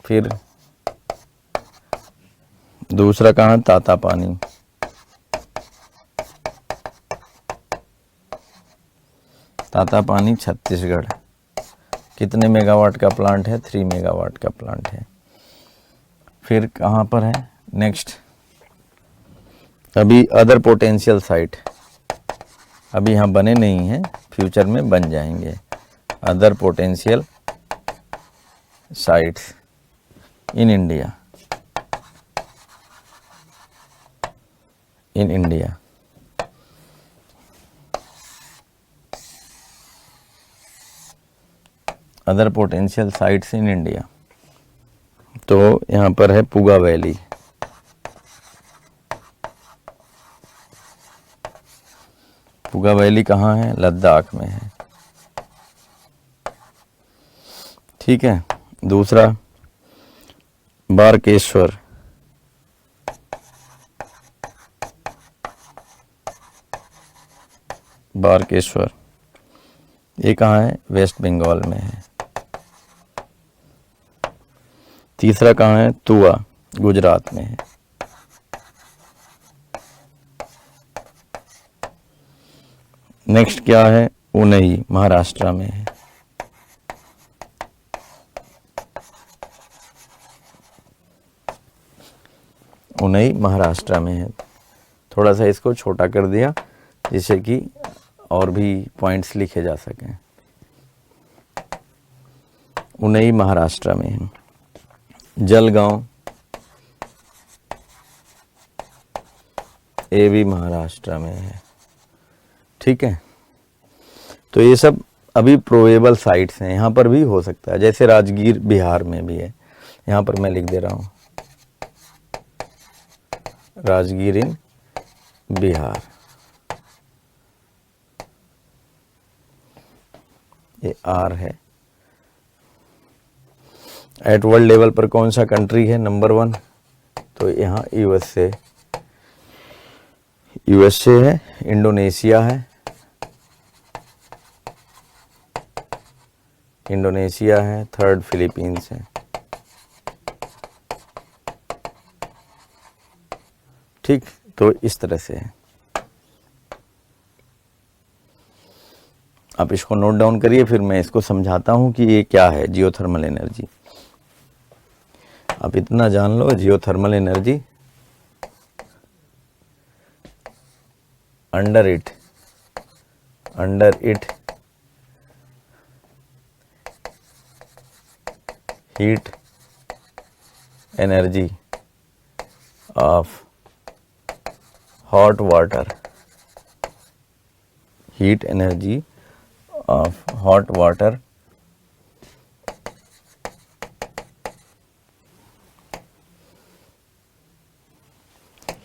फिर दूसरा कहाँ? तातापानी। तातापानी छत्तीसगढ़। कितने मेगावाट का प्लांट है? 3 मेगावाट का प्लांट है। फिर कहाँ पर है नेक्स्ट? अभी अदर पोटेंशियल साइट, अभी यहाँ बने नहीं हैं, फ्यूचर में बन जाएंगे। Other potential sites in India, in India. Other potential sites in India, तो यहाँ पर है पुगा वैली। पुगा वैली कहाँ है? लद्दाख में है। ठीक है। दूसरा बारकेश्वर, बारकेश्वर ये कहाँ है? वेस्ट बंगाल में है। तीसरा कहाँ है? तुआ, गुजरात में है। नेक्स्ट क्या है? उनई, महाराष्ट्र में है। उनई महाराष्ट्र में है। थोड़ा सा इसको छोटा कर दिया जिससे कि और भी पॉइंट्स लिखे जा सकें। उनई महाराष्ट्र में है। जलगांव ये भी महाराष्ट्र में है। ठीक है। तो ये सब अभी प्रोबेबल साइट्स हैं, यहाँ पर भी हो सकता है। जैसे राजगीर बिहार में भी है, यहाँ पर मैं लिख दे रहा हूँ राजगीर इन बिहार। ये आर है। एट वर्ल्ड लेवल पर कौन सा कंट्री है नंबर 1? तो यहाँ यूएसए, यूएसए है। इंडोनेशिया है, इंडोनेशिया है। थर्ड फिलीपींस है। ठीक, तो इस तरह से है। आप इसको नोट डाउन करिए, फिर मैं इसको समझाता हूं कि ये क्या है जियोथर्मल एनर्जी। आप इतना जान लो, geothermal energy under it heat energy of hot water, heat energy of hot water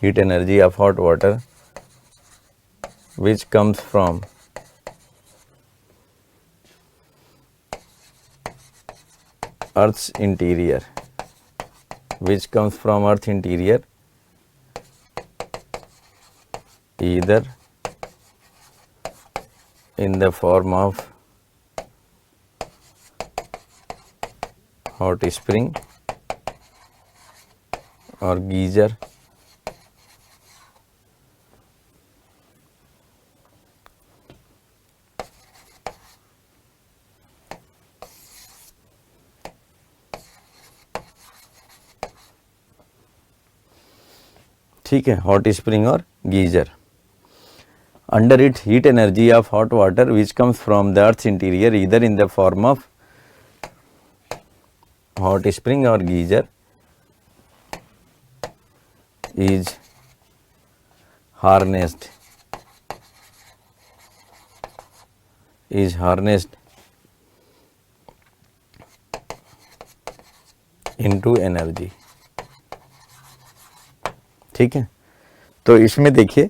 heat energy of hot water which comes from Earth's interior, which comes from Earth interior, either in the form of hot spring or geyser, ठीक है, hot spring और geyser. Under it heat energy of hot water which comes from the earth interior either in the form of hot spring और geyser is harnessed into energy. ठीक है। तो इसमें देखिए,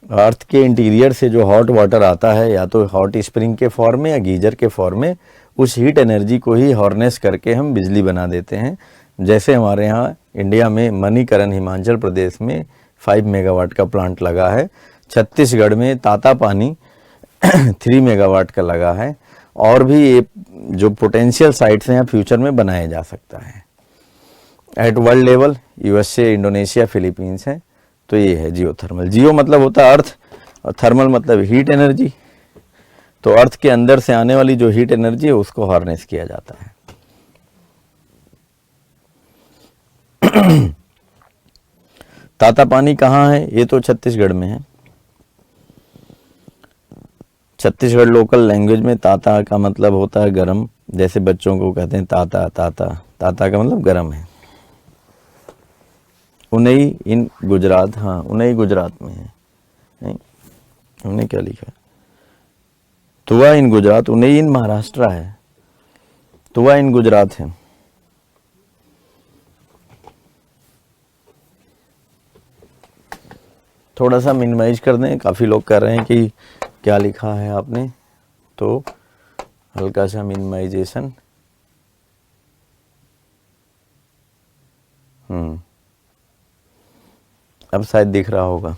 अर्थ के इंटीरियर से जो हॉट वाटर आता है, या तो हॉट स्प्रिंग के फॉर्म में या गीजर के फॉर्म में, उस हीट एनर्जी को ही हार्नेस करके हम बिजली बना देते हैं। जैसे हमारे यहाँ इंडिया में मणिकरण हिमाचल प्रदेश में 5 मेगावाट का प्लांट लगा है। छत्तीसगढ़ में तातापानी 3 मेगावाट का लगा है। और भी ये जो पोटेंशियल साइट्स हैं फ्यूचर में बनाया जा सकता है। At world level USA, Indonesia, Philippines है। तो ये है जियोथर्मल। जियो मतलब होता है अर्थ और थर्मल मतलब हीट एनर्जी। तो अर्थ के अंदर से आने वाली जो हीट एनर्जी है उसको हार्नेस किया जाता है। तातापानी कहाँ है? ये तो छत्तीसगढ़ में है। छत्तीसगढ़ लोकल लैंग्वेज में ताता का मतलब होता है गरम, जैसे बच्चों को कहते हैं ताता ताता, ताता का मतलब गरम है। उनई इन गुजरात, हाँ उनई गुजरात में है, नहीं हमने क्या लिखा, तुआ इन गुजरात, उनई इन महाराष्ट्र है, तुआ इन गुजरात है। थोड़ा सा मिनिमाइज कर दें, काफ़ी लोग कह रहे हैं कि क्या लिखा है आपने, तो हल्का सा मिनिमाइजेशन। अब शायद दिख रहा होगा।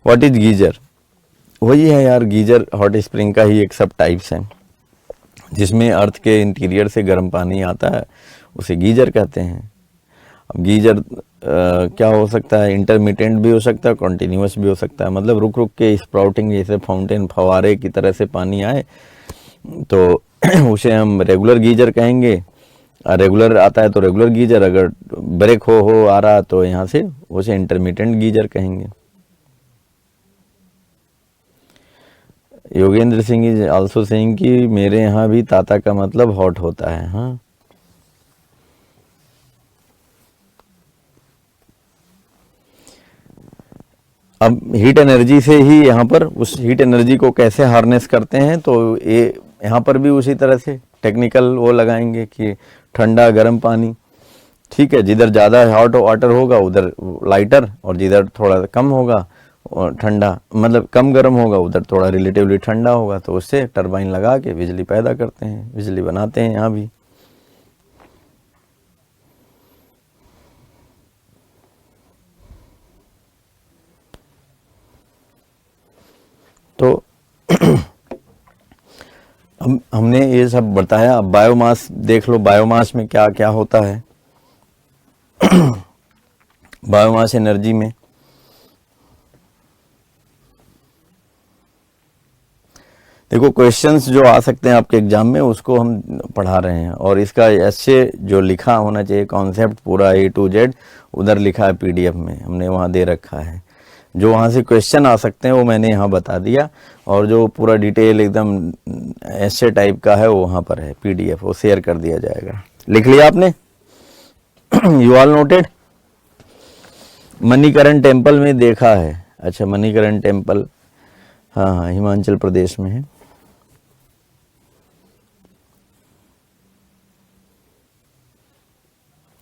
What is geyser? वही है यार, गीजर हॉट स्प्रिंग का ही एक सब टाइप्स है, जिसमें अर्थ के इंटीरियर से गर्म पानी आता है, उसे गीजर कहते हैं। अब गीजर क्या हो सकता है, इंटरमिटेंट भी हो सकता है, कॉन्टिन्यूस भी हो सकता है, मतलब रुक रुक के स्प्राउटिंग, जैसे फाउंटेन फवारे की तरह से पानी आए तो उसे हम रेगुलर गीजर कहेंगे। रेगुलर आता है तो रेगुलर गीजर, अगर ब्रेक हो आ रहा तो यहाँ से उसे इंटरमिटेंट गीजर कहेंगे। Yogendra Singh is also saying कि मेरे यहाँ भी ताता का मतलब हॉट होता है। हाँ, अब हीट एनर्जी से ही यहाँ पर उस हीट एनर्जी को कैसे हार्नेस करते हैं, तो ये यहाँ पर भी उसी तरह से टेक्निकल वो लगाएंगे कि ठंडा गर्म पानी, ठीक है, जिधर ज़्यादा हॉट वाटर होगा उधर लाइटर, और जिधर थोड़ा कम होगा और ठंडा, मतलब कम गर्म होगा उधर थोड़ा रिलेटिवली ठंडा होगा, तो उससे टरबाइन लगा के बिजली पैदा करते हैं, बिजली बनाते हैं यहाँ भी। तो हमने ये सब बताया। अब बायोमास देख लो, बायोमास में क्या क्या होता है। बायोमास एनर्जी में देखो, क्वेश्चंस जो आ सकते हैं आपके एग्जाम में उसको हम पढ़ा रहे हैं, और इसका ऐसे जो लिखा होना चाहिए कॉन्सेप्ट पूरा A to Z, उधर लिखा है PDF में, हमने वहाँ दे रखा है। जो वहाँ से क्वेश्चन आ सकते हैं वो मैंने यहाँ बता दिया, और जो पूरा डिटेल एकदम ऐसे टाइप का है वो वहाँ पर है PDF, वो शेयर कर दिया जाएगा। लिख लिया आपने? You all noted? Manikaran temple में देखा है। अच्छा, मणिकरण टेम्पल, हाँ हाँ, हिमाचल प्रदेश में है।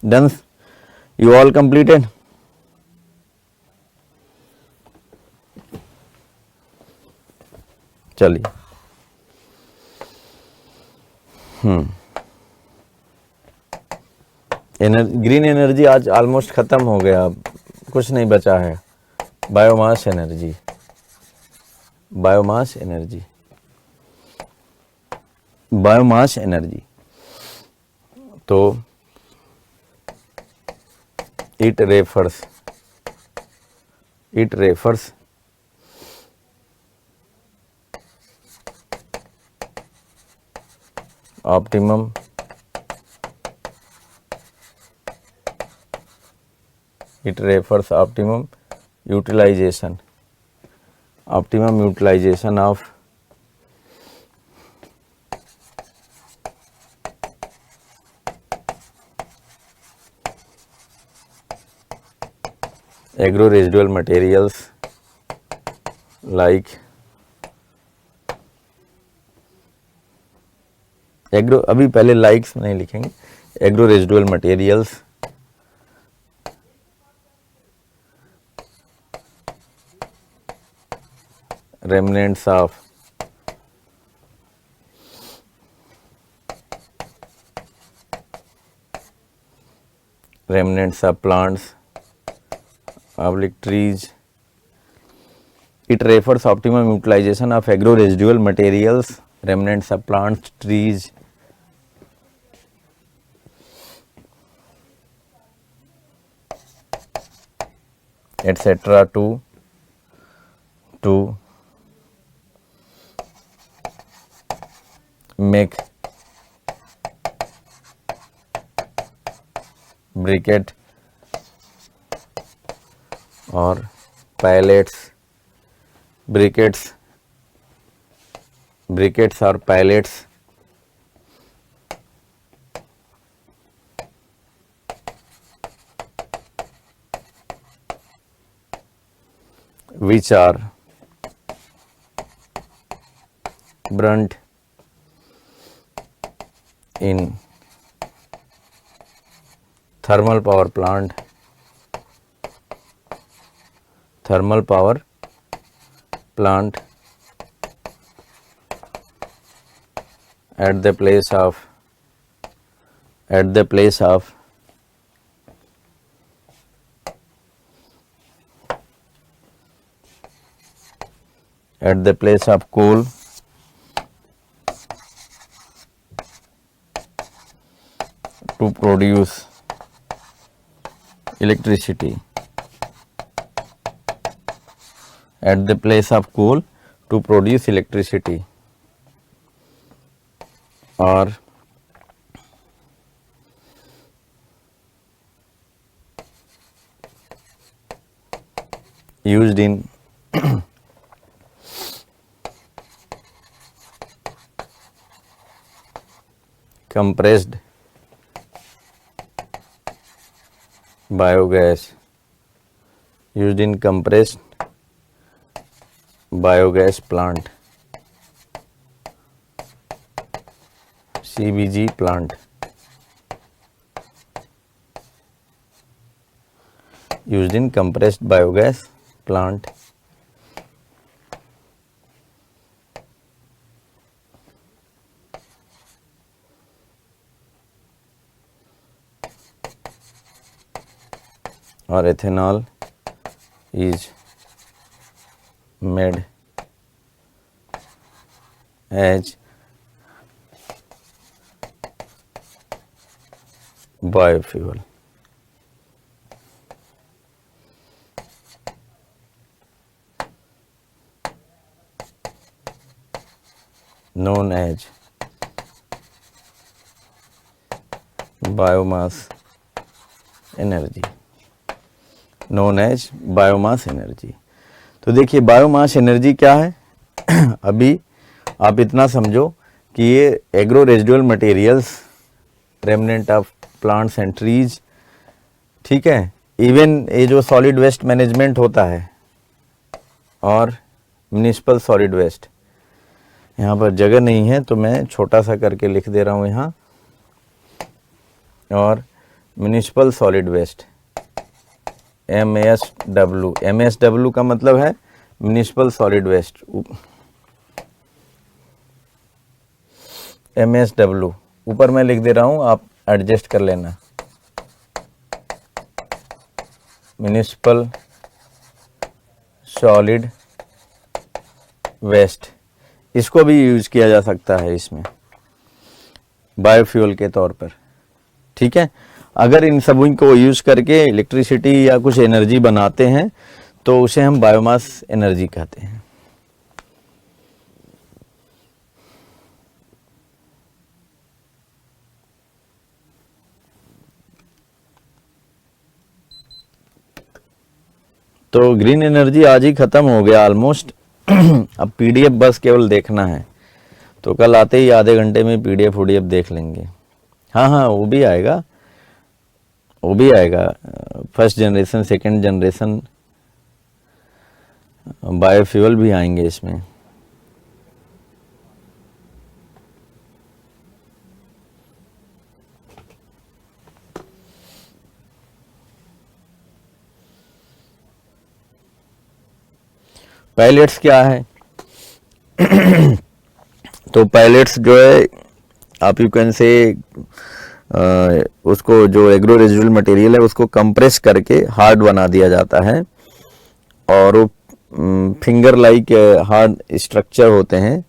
Done, you all completed? चलिए, ग्रीन एनर्जी आज ऑलमोस्ट खत्म हो गया, कुछ नहीं बचा है। Biomass energy, biomass energy, biomass energy, तो it refers optimum utilization of agro residual materials like agro, अभी पहले लाइक्स नहीं लिखेंगे, agro residual materials remnants of plants, public trees. It refers optimum utilization of agro residual materials, remnants of plants, trees, etc. to make briquette or pallets briquettes or pallets which are burnt in thermal power plant at the place of coal to produce electricity, at the place of coal to produce electricity, or used in compressed biogas, plant, CBG plant, used in compressed biogas plant. Or ethanol is made as biofuel. Known as biomass energy, तो देखिए biomass energy क्या है अभी आप इतना समझो कि ये agro residual materials, remnant of plants and trees, ठीक है, इवन ये जो सॉलिड वेस्ट मैनेजमेंट होता है और म्युनिसिपल सॉलिड वेस्ट, यहाँ पर जगह नहीं है तो मैं छोटा सा करके लिख दे रहा हूँ यहाँ, और म्युनिसिपल सॉलिड वेस्ट MSW का मतलब है म्युनिसिपल सॉलिड वेस्ट, MSW ऊपर मैं लिख दे रहा हूँ, आप एडजस्ट कर लेना, म्युनिसिपल सॉलिड वेस्ट, इसको भी यूज किया जा सकता है इसमें बायोफ्यूल के तौर पर, ठीक है। अगर इन सभी को यूज करके इलेक्ट्रिसिटी या कुछ एनर्जी बनाते हैं तो उसे हम बायोमास एनर्जी कहते हैं। तो ग्रीन एनर्जी आज ही खत्म हो गया ऑलमोस्ट अब पीडीएफ बस केवल देखना है, तो कल आते ही आधे घंटे में पीडीएफ देख लेंगे। हाँ वो भी आएगा, first generation, second generation biofuel भी आएंगे इसमें। पैलेट्स क्या है तो पैलेट्स जो है आप यू कैन से उसको जो एग्रो रेजिडुअल मटेरियल है उसको कंप्रेस करके हार्ड बना दिया जाता है, और वो फिंगर लाइक हार्ड स्ट्रक्चर होते हैं,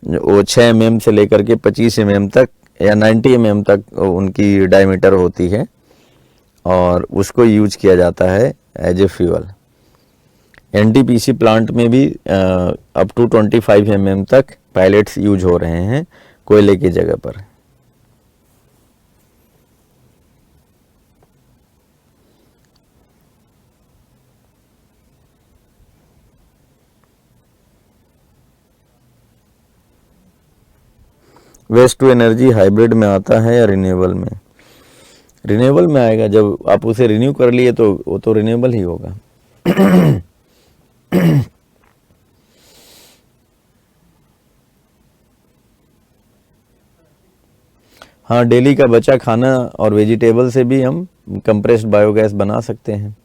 वो 6 mm से लेकर के 25 mm तक या 90 mm तक उनकी डायमीटर होती है, और उसको यूज किया जाता है as a fuel. NTPC plant में भी अप टू 25 mm तक पैलेट्स यूज हो रहे हैं कोयले की जगह पर। वेस्ट टू एनर्जी हाइब्रिड में आता है या रिन्यूएबल में? रिन्यूएबल में आएगा, जब आप उसे रिन्यू कर लिए तो वो तो रिन्यूएबल ही होगा। हाँ, डेली का बचा खाना और वेजिटेबल से भी हम कंप्रेस्ड बायोगैस बना सकते हैं।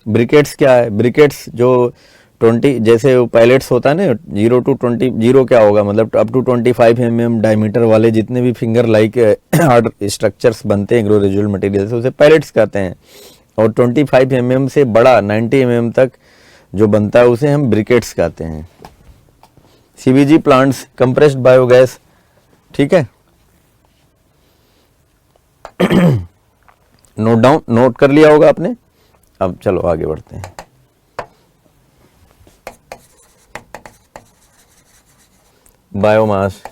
ब्रिकेट्स क्या है? ब्रिकेट्स जो 20 जैसे पैलेट्स होता है ना, 0 to 20, 0 क्या होगा मतलब अप टू 25 mm डायमीटर वाले जितने भी फिंगर लाइक हार्ड स्ट्रक्चर्स बनते हैं ग्रो रेजुअल मटेरियल से, उसे पैलेट्स कहते हैं। और 25 mm से बड़ा 90 mm तक जो बनता है उसे हम ब्रिकेट्स कहते हैं। सीबीजी प्लांट्स, कंप्रेस्ड बायोगैस, ठीक है। नोट कर लिया होगा आपने। अब चलो आगे बढ़ते हैं। Biomass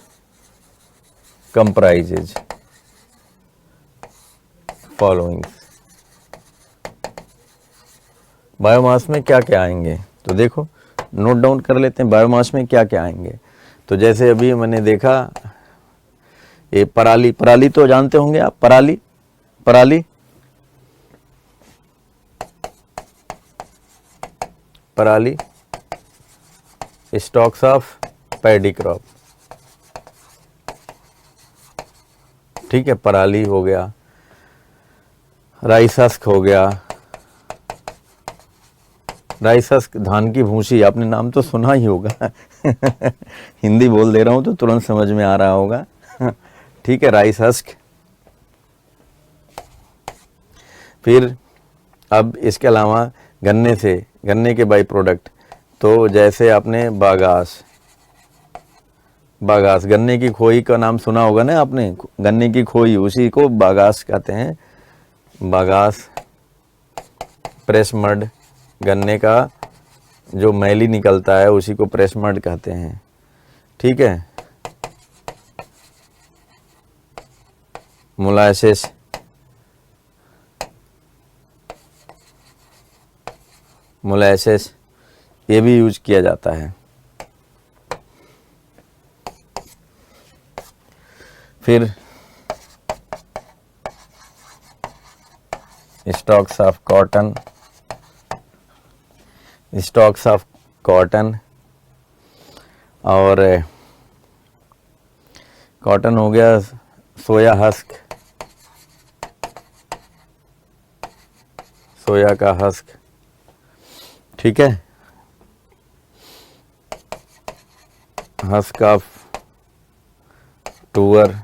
comprises following. बायोमास में क्या क्या आएंगे तो देखो, नोट डाउन कर लेते हैं बायोमास में क्या क्या आएंगे। तो जैसे अभी मैंने देखा ये पराली, पराली तो जानते होंगे आप, पराली, पराली, पराली, स्टॉक्स ऑफ पैडी क्रॉप, ठीक है, पराली हो गया, राइस हस्क हो गया। राइस हस्क धान की भूसी, आपने नाम तो सुना ही होगा। हिंदी बोल दे रहा हूं तो तुरंत समझ में आ रहा होगा। ठीक है, राइस हस्क। फिर अब इसके अलावा गन्ने से, गन्ने के बाई प्रोडक्ट, तो जैसे आपने बागास, बागास गन्ने की खोई का नाम सुना होगा ना आपने, गन्ने की खोई, उसी को बागास कहते हैं। बागास, प्रेस मड, गन्ने का जो मैली निकलता है उसी को प्रेस मड कहते हैं, ठीक है। मोलासेस, मोलासेस ये भी यूज किया जाता है। फिर stalks of cotton, stalks of cotton, और कॉटन हो गया, सोया हस्क, सोया का हस्क, ठीक है। Husk of tur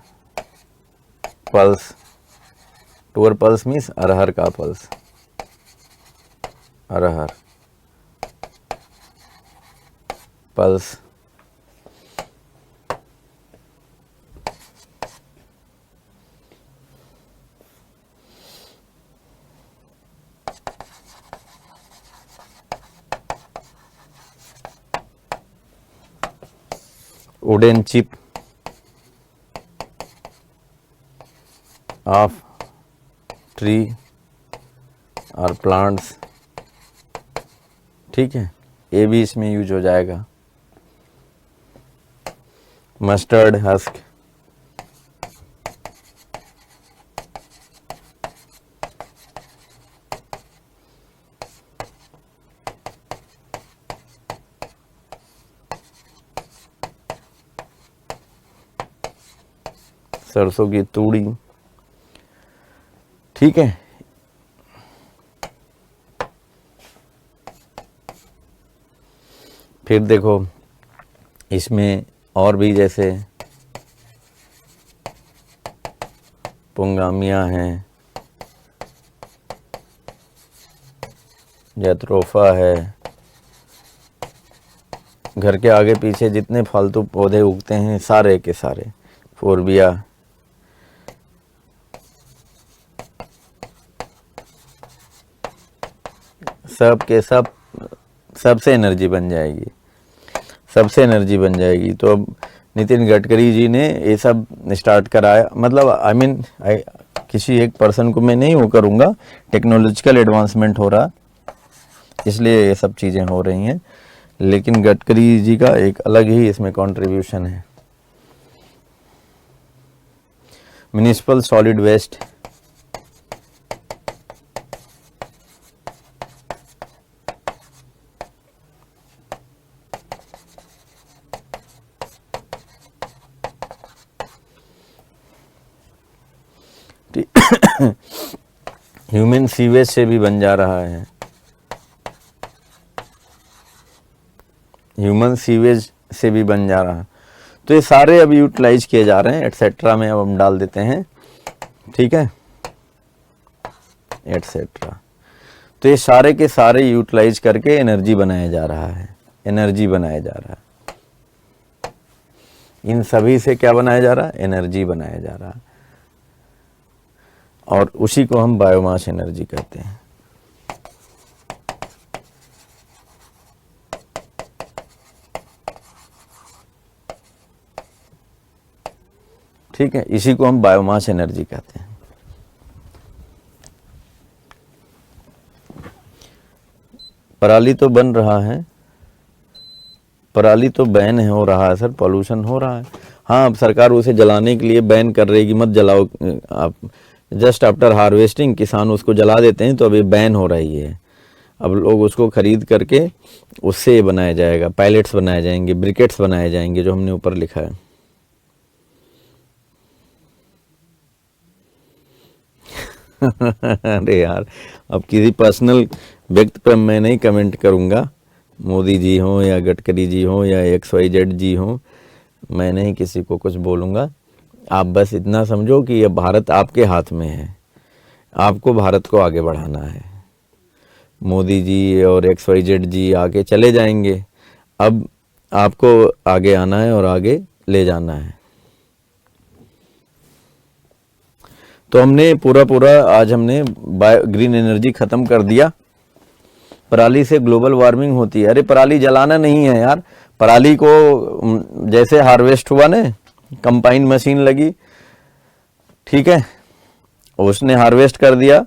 pulse, tur pulse means अरहर का पल्स, अरहर pulse. Wooden chip of tree और प्लांट्स, ठीक है, ये भी इसमें यूज हो जाएगा। मस्टर्ड हस्क, सरसों की तूड़ी, ठीक है। फिर देखो इसमें और भी जैसे पुंगामिया हैं, जैत्रोफा है, घर के आगे पीछे जितने फालतू पौधे उगते हैं सारे के सारे, फोरबिया, सब के सब, सबसे एनर्जी बन जाएगी, सबसे एनर्जी बन जाएगी। तो अब नितिन गडकरी जी ने ये सब स्टार्ट कराया, मतलब आई मीन किसी एक पर्सन को मैं नहीं वो करूँगा, टेक्नोलॉजिकल एडवांसमेंट हो रहा इसलिए ये सब चीज़ें हो रही हैं, लेकिन गडकरी जी का एक अलग ही इसमें कंट्रीब्यूशन है। Municipal solid waste, human sewage से भी बन जा रहा है, ह्यूमन सीवेज से भी बन जा रहा है। तो ये सारे अब यूटिलाइज किए जा रहे हैं, एटसेट्रा में अब हम डाल देते हैं, ठीक है, एटसेट्रा। तो ये सारे के सारे यूटिलाइज करके एनर्जी बनाया जा रहा है, एनर्जी बनाया जा रहा है। इन सभी से क्या बनाया जा रहा है? एनर्जी बनाया जा रहा है, और उसी को हम बायोमास एनर्जी कहते हैं। ठीक है, इसी को हम बायोमास एनर्जी कहते हैं। पराली तो बन रहा है, पराली तो बैन हो रहा है सर, पॉल्यूशन हो रहा है। हाँ, अब सरकार उसे जलाने के लिए बैन कर रही है कि मत जलाओ आप, जस्ट आफ्टर हार्वेस्टिंग किसान उसको जला देते हैं, तो अभी बैन हो रही है। अब लोग उसको खरीद करके उससे बनाया जाएगा, पैलेट्स बनाए जाएंगे, ब्रिकेट्स बनाए जाएंगे, जो हमने ऊपर लिखा है। अरे यार, अब किसी पर्सनल व्यक्ति पर मैं नहीं कमेंट करूंगा, मोदी जी हो या गडकरी जी हो या XYZ जी हो, मैं नहीं किसी को कुछ बोलूंगा। आप बस इतना समझो कि ये भारत आपके हाथ में है, आपको भारत को आगे बढ़ाना है। मोदी जी और XYZ जी आके चले जाएंगे, अब आपको आगे आना है और आगे ले जाना है। तो हमने पूरा आज हमने ग्रीन एनर्जी खत्म कर दिया। पराली से ग्लोबल वार्मिंग होती है। अरे पराली जलाना नहीं है यार, पराली को जैसे हार्वेस्ट हुआ ना, कंबाइन मशीन लगी, ठीक है, उसने हार्वेस्ट कर दिया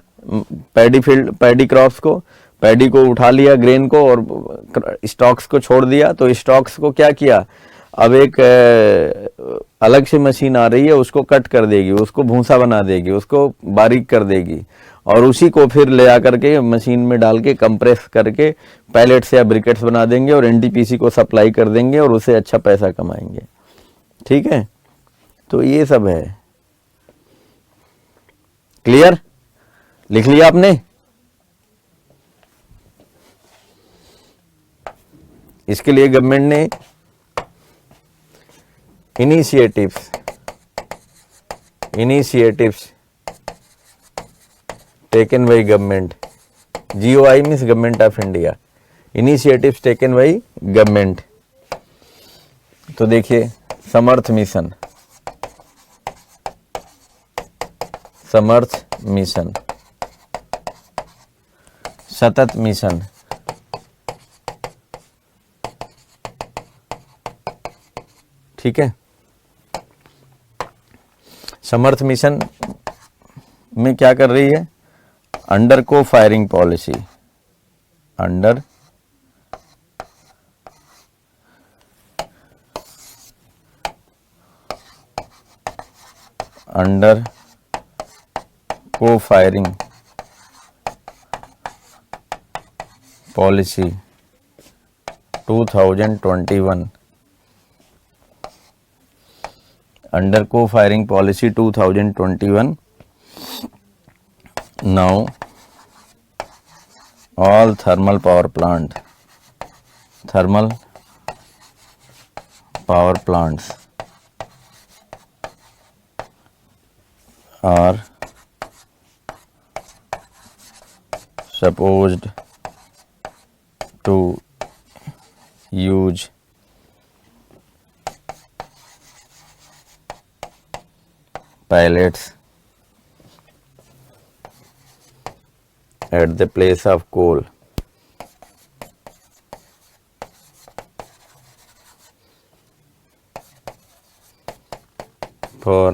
पैडी क्रॉप्स को, पैडी को उठा लिया, ग्रेन को, और स्टॉक्स को छोड़ दिया। तो स्टॉक्स को क्या किया, अब एक अलग से मशीन आ रही है, उसको कट कर देगी, उसको भूसा बना देगी, उसको बारीक कर देगी, और उसी को फिर ले आकर के मशीन में डाल के कंप्रेस करके पैलेट्स या ब्रिकेट्स बना देंगे और NTPC को सप्लाई कर देंगे और उससे अच्छा पैसा कमाएंगे। ठीक है, तो ये सब है। क्लियर? लिख लिया आपने? इसके लिए गवर्नमेंट ने initiatives taken by government, GOI means Government of India, initiatives taken by government। तो देखिए, समर्थ मिशन, समर्थ मिशन, सतत मिशन, ठीक है। समर्थ मिशन में क्या कर रही है, अंडर को फायरिंग पॉलिसी, अंडर को फायरिंग पॉलिसी 2021, अंडर को firing policy 2021। Now all thermal power plants are supposed to use pellets at the place of coal for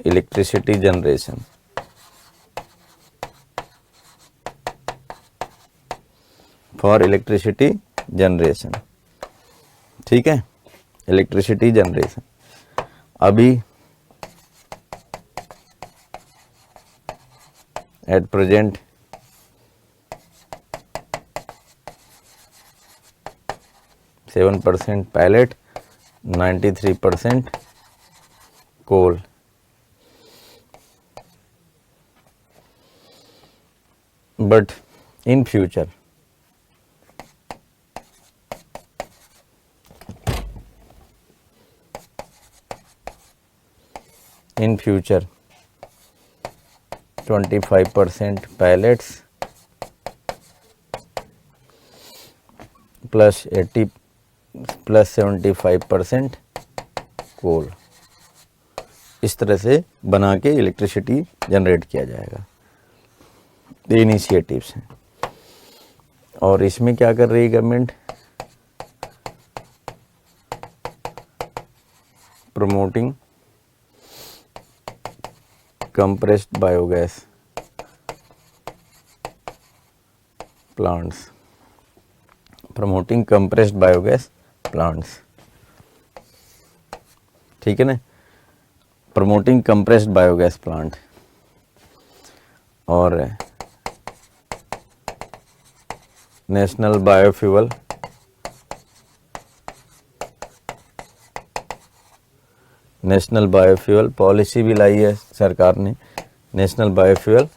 electricity generation। For electricity generation, ठीक है, इलेक्ट्रिसिटी जनरेशन। अभी at present %7 pellet, 93% coal. But in future, in future 25% pellets plus 80 plus 75% कोल, इस तरह से बना के electricity generate किया जाएगा। ये इनिशिएटिव्स हैं। और इसमें क्या कर रही है government? Promoting compressed biogas plants, promoting compressed biogas plants, ठीक है ना, promoting compressed biogas plant। और नेशनल बायोफ्यूल पॉलिसी भी लाई है सरकार ने। नेशनल बायोफ्यूल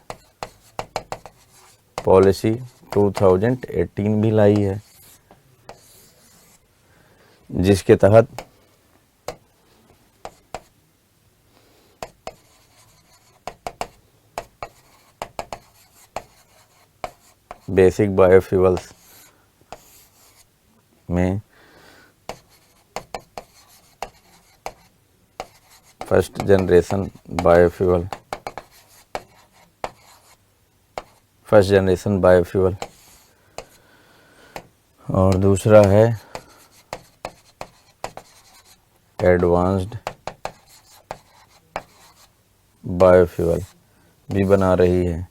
पॉलिसी 2018 भी लाई है, जिसके तहत बेसिक बायोफ्यूल्स में फर्स्ट जनरेशन बायोफ्यूल और दूसरा है एडवांस्ड बायोफ्यूल भी बना रही है।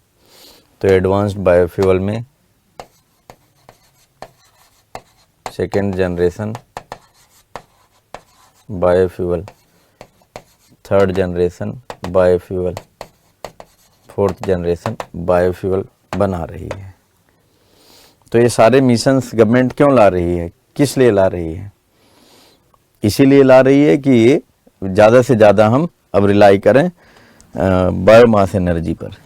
तो एडवांस्ड बायोफ्यूल में second generation biofuel, third generation biofuel, fourth generation biofuel बना रही है। तो ये सारे मिशंस गवर्नमेंट क्यों ला रही है, किस लिए ला रही है? इसीलिए ला रही है कि ये ज़्यादा से ज़्यादा हम अब रिलाई करें बायोमास एनर्जी पर।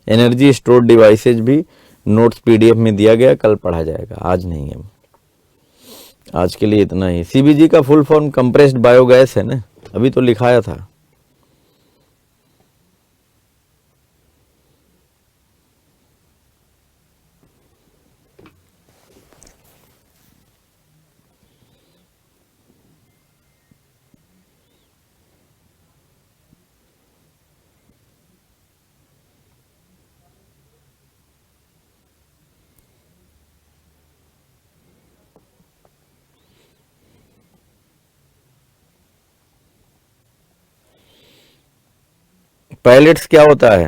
एनर्जी स्टोर डिवाइसेज भी नोट्स पीडीएफ में दिया गया, कल पढ़ा जाएगा, आज नहीं है। आज के लिए इतना ही। सीबीजी का फुल फॉर्म कंप्रेस्ड बायोगैस है ना, अभी तो लिखाया था। पैलेट्स क्या होता है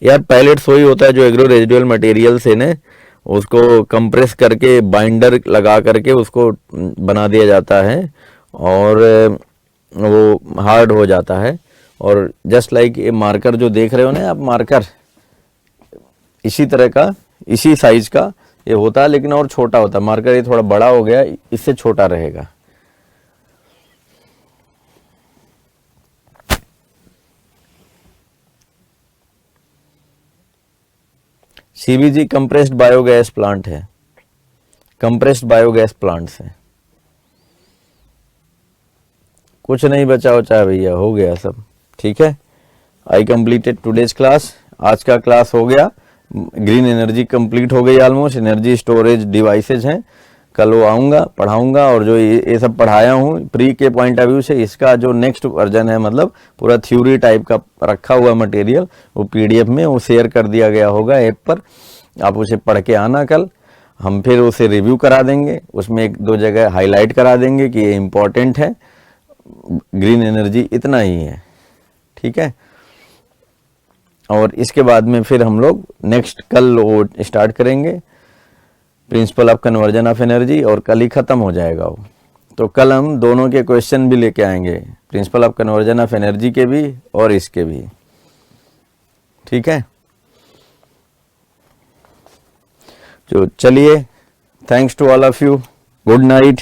यार? पैलेट्स वही होता है जो एग्रो रेजिडुअल मटेरियल से ने उसको कंप्रेस करके बाइंडर लगा करके उसको बना दिया जाता है और वो हार्ड हो जाता है। और जस्ट लाइक ये मार्कर जो देख रहे हो ना आप, मार्कर इसी तरह का, इसी साइज का ये होता है, लेकिन और छोटा होता है। मार्कर ये थोड़ा बड़ा हो गया, इससे छोटा रहेगा। सीबीजी कंप्रेस्ड बायोगैस प्लांट है, कंप्रेस्ड बायोगैस प्लांट्स है। कुछ नहीं बचा उचा भैया, हो गया सब ठीक है। आई कंप्लीटेड टुडेज क्लास, आज का क्लास हो गया। ग्रीन एनर्जी कंप्लीट हो गई ऑलमोस्ट। एनर्जी स्टोरेज डिवाइसेज हैं, कल वो आऊँगा पढ़ाऊँगा। और जो ये सब पढ़ाया हूँ प्री के पॉइंट ऑफ व्यू से, इसका जो नेक्स्ट वर्जन है, मतलब पूरा थ्योरी टाइप का रखा हुआ मटेरियल, वो पीडीएफ में वो शेयर कर दिया गया होगा ऐप पर। आप उसे पढ़ के आना कल, हम फिर उसे रिव्यू करा देंगे। उसमें एक दो जगह हाईलाइट करा देंगे कि ये इम्पोर्टेंट है, ग्रीन एनर्जी इतना ही है, ठीक है। और इसके बाद में फिर हम लोग नेक्स्ट कल वो स्टार्ट करेंगे principal of conversion of energy, और कल ही ख़त्म हो जाएगा वो। तो कल हम दोनों के क्वेश्चन भी लेके आएंगे, principle of conversion of energy के भी और इसके भी, ठीक है। तो चलिए, thanks to all of you, good night.